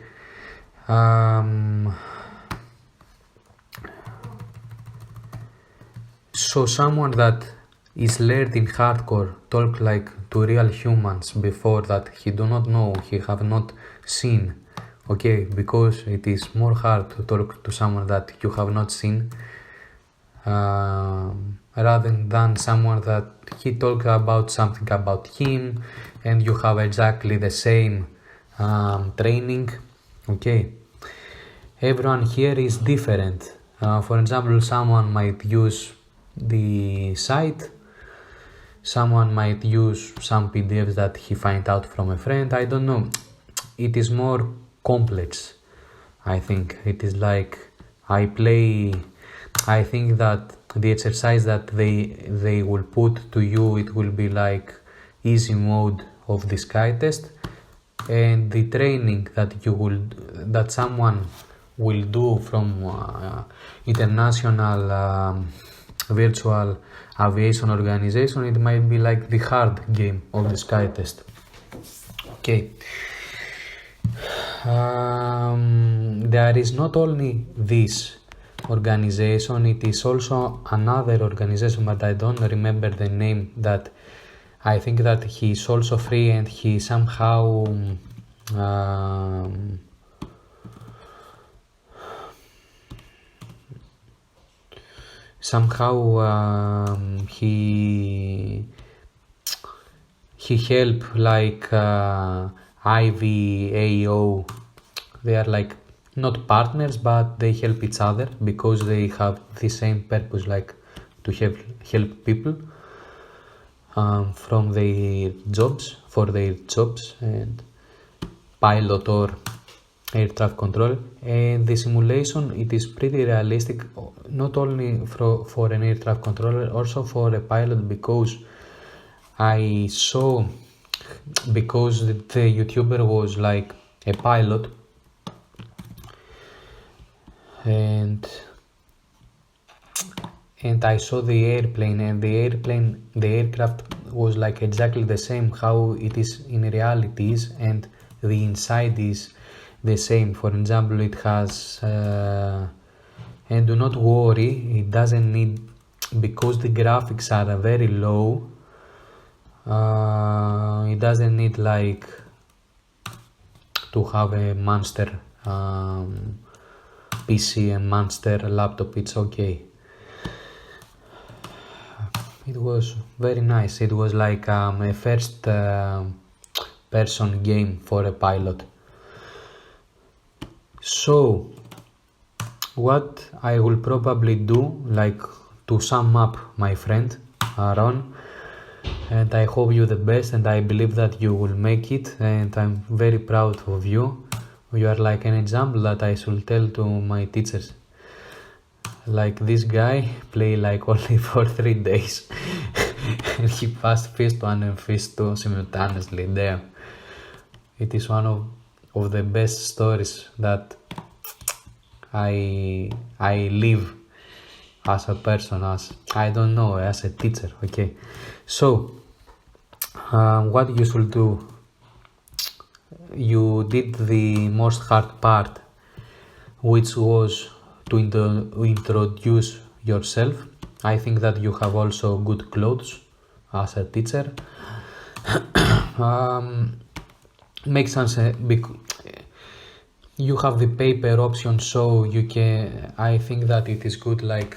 So someone that is learned in hardcore talk like to real humans before that he do not know, he have not seen, okay? Because it is more hard to talk to someone that you have not seen. rather than someone that he talks about something about him and you have exactly the same training. Okay, everyone here is different. For example, someone might use the site, someone might use some PDFs that he find out from a friend. I don't know, it is more complex. I think it is like I think that the exercise that they will put to you, it will be like easy mode of the sky test, and the training that someone will do from international virtual aviation organization, it might be like the hard game of the sky test. Okay. There is not only this organization, it is also another organization, but I don't remember the name, that I think that he is also free and he somehow he help like IVAO. They are like not partners, but they help each other because they have the same purpose, like to help people from their jobs, for their jobs, and pilot or air traffic control. And the simulation, it is pretty realistic, not only for an air traffic controller, also for a pilot, because I saw, because the YouTuber was like a pilot, and I saw the airplane, and the aircraft was like exactly the same how it is in reality, and the inside is the same. For example, it has and do not worry, it doesn't need, because the graphics are very low, it doesn't need like to have a monster PC and monster laptop. It's okay. It was very nice. It was like a first person game for a pilot. So what I will probably do, like to sum up, my friend Aaron, and I hope you the best, and I believe that you will make it, and I'm very proud of you. You are like an example that I should tell to my teachers. Like this guy play like only for 3 days and he passed phase 1 and phase 2 simultaneously. Damn, it is one of the best stories that I live as a person, as I don't know, as a teacher. Okay, so what you should do, you did the most hard part, which was to introduce yourself. I think that you have also good clothes as a teacher. Makes sense. You have the paper option, so you can. I think that it is good, like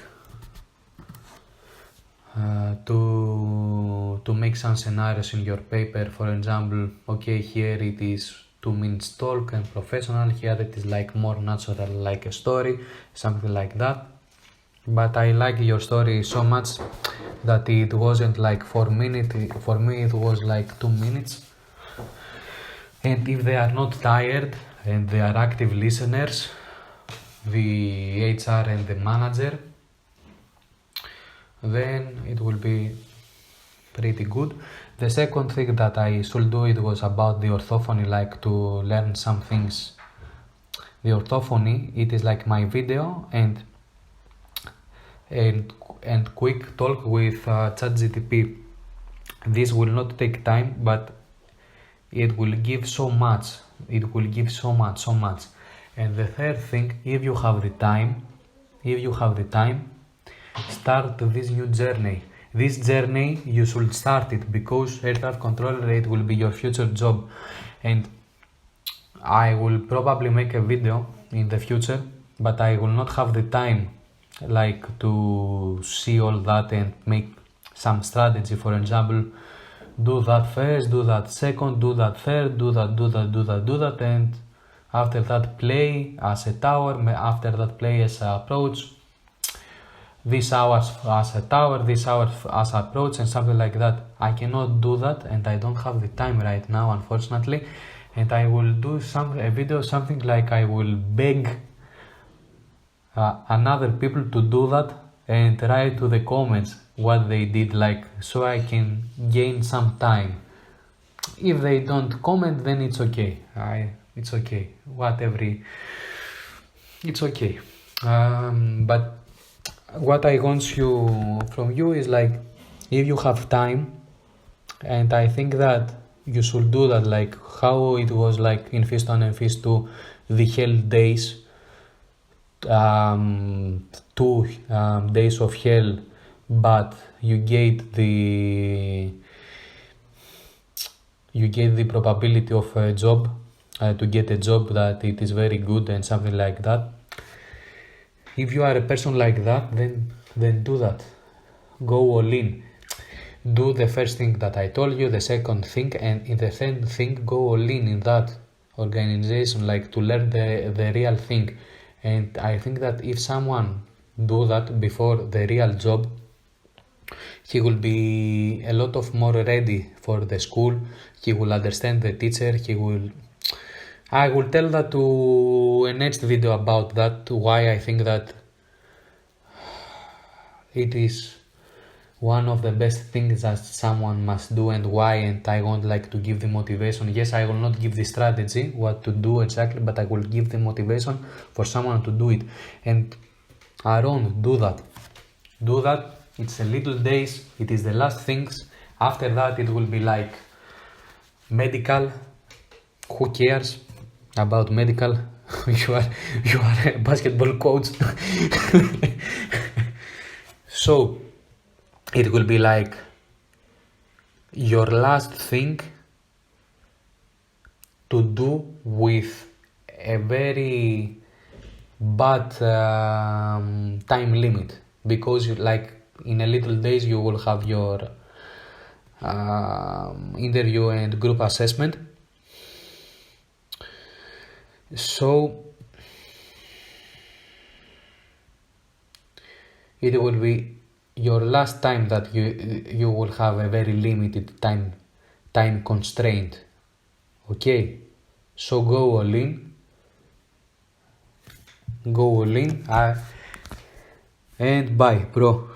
to make some scenarios in your paper. For example, okay, here it is 2 minutes talk and professional, here it is like more natural, like a story, something like that. But I like your story so much that it wasn't like 4 minutes, for me it was like 2 minutes. And if they are not tired and they are active listeners, the HR and the manager, then it will be pretty good. The second thing that I should do, it was about the orthophony, like to learn some things. The orthophony, it is like my video and quick talk with ChatGPT. This will not take time, but it will give so much. It will give so much. And the third thing, if you have the time, start this new journey. This journey, you should start it, because air traffic controller, it will be your future job. And I will probably make a video in the future, but I will not have the time like to see all that and make some strategy. For example, do that first, do that second, do that third, do that, and after that play as a tower, after that play as an approach, this hours as a tower, this hours as approach, and something like that. I cannot do that, and I don't have the time right now, unfortunately. And I will do a video, something like I will beg another people to do that and write to the comments what they did, like, so I can gain some time. If they don't comment, then it's okay. It's okay. It's okay. But what I want from you is, like, if you have time, and I think that you should do that, like how it was like in Phase 1 and Phase 2, the hell days, 2 days of hell, but you get the probability of a job, to get a job that it is very good and something like that. If you are a person like that, then do that. Go all in. Do the first thing that I told you, the second thing, and in the third thing, go all in that organization, like to learn the real thing. And I think that if someone do that before the real job, he will be a lot of more ready for the school. He will understand the teacher. I will tell that to a next video about that, why I think that it is one of the best things that someone must do, and why, and I won't like to give the motivation. Yes, I will not give the strategy, what to do exactly, but I will give the motivation for someone to do it. And Aaron, do that. It's a little days, it is the last things. After that it will be like medical. Who cares about medical? you are a basketball coach. So it will be like your last thing to do with a very bad time limit, because like in a little days you will have your interview and group assessment. So it will be your last time that you will have a very limited time constraint. Okay, so go all in, and bye, bro.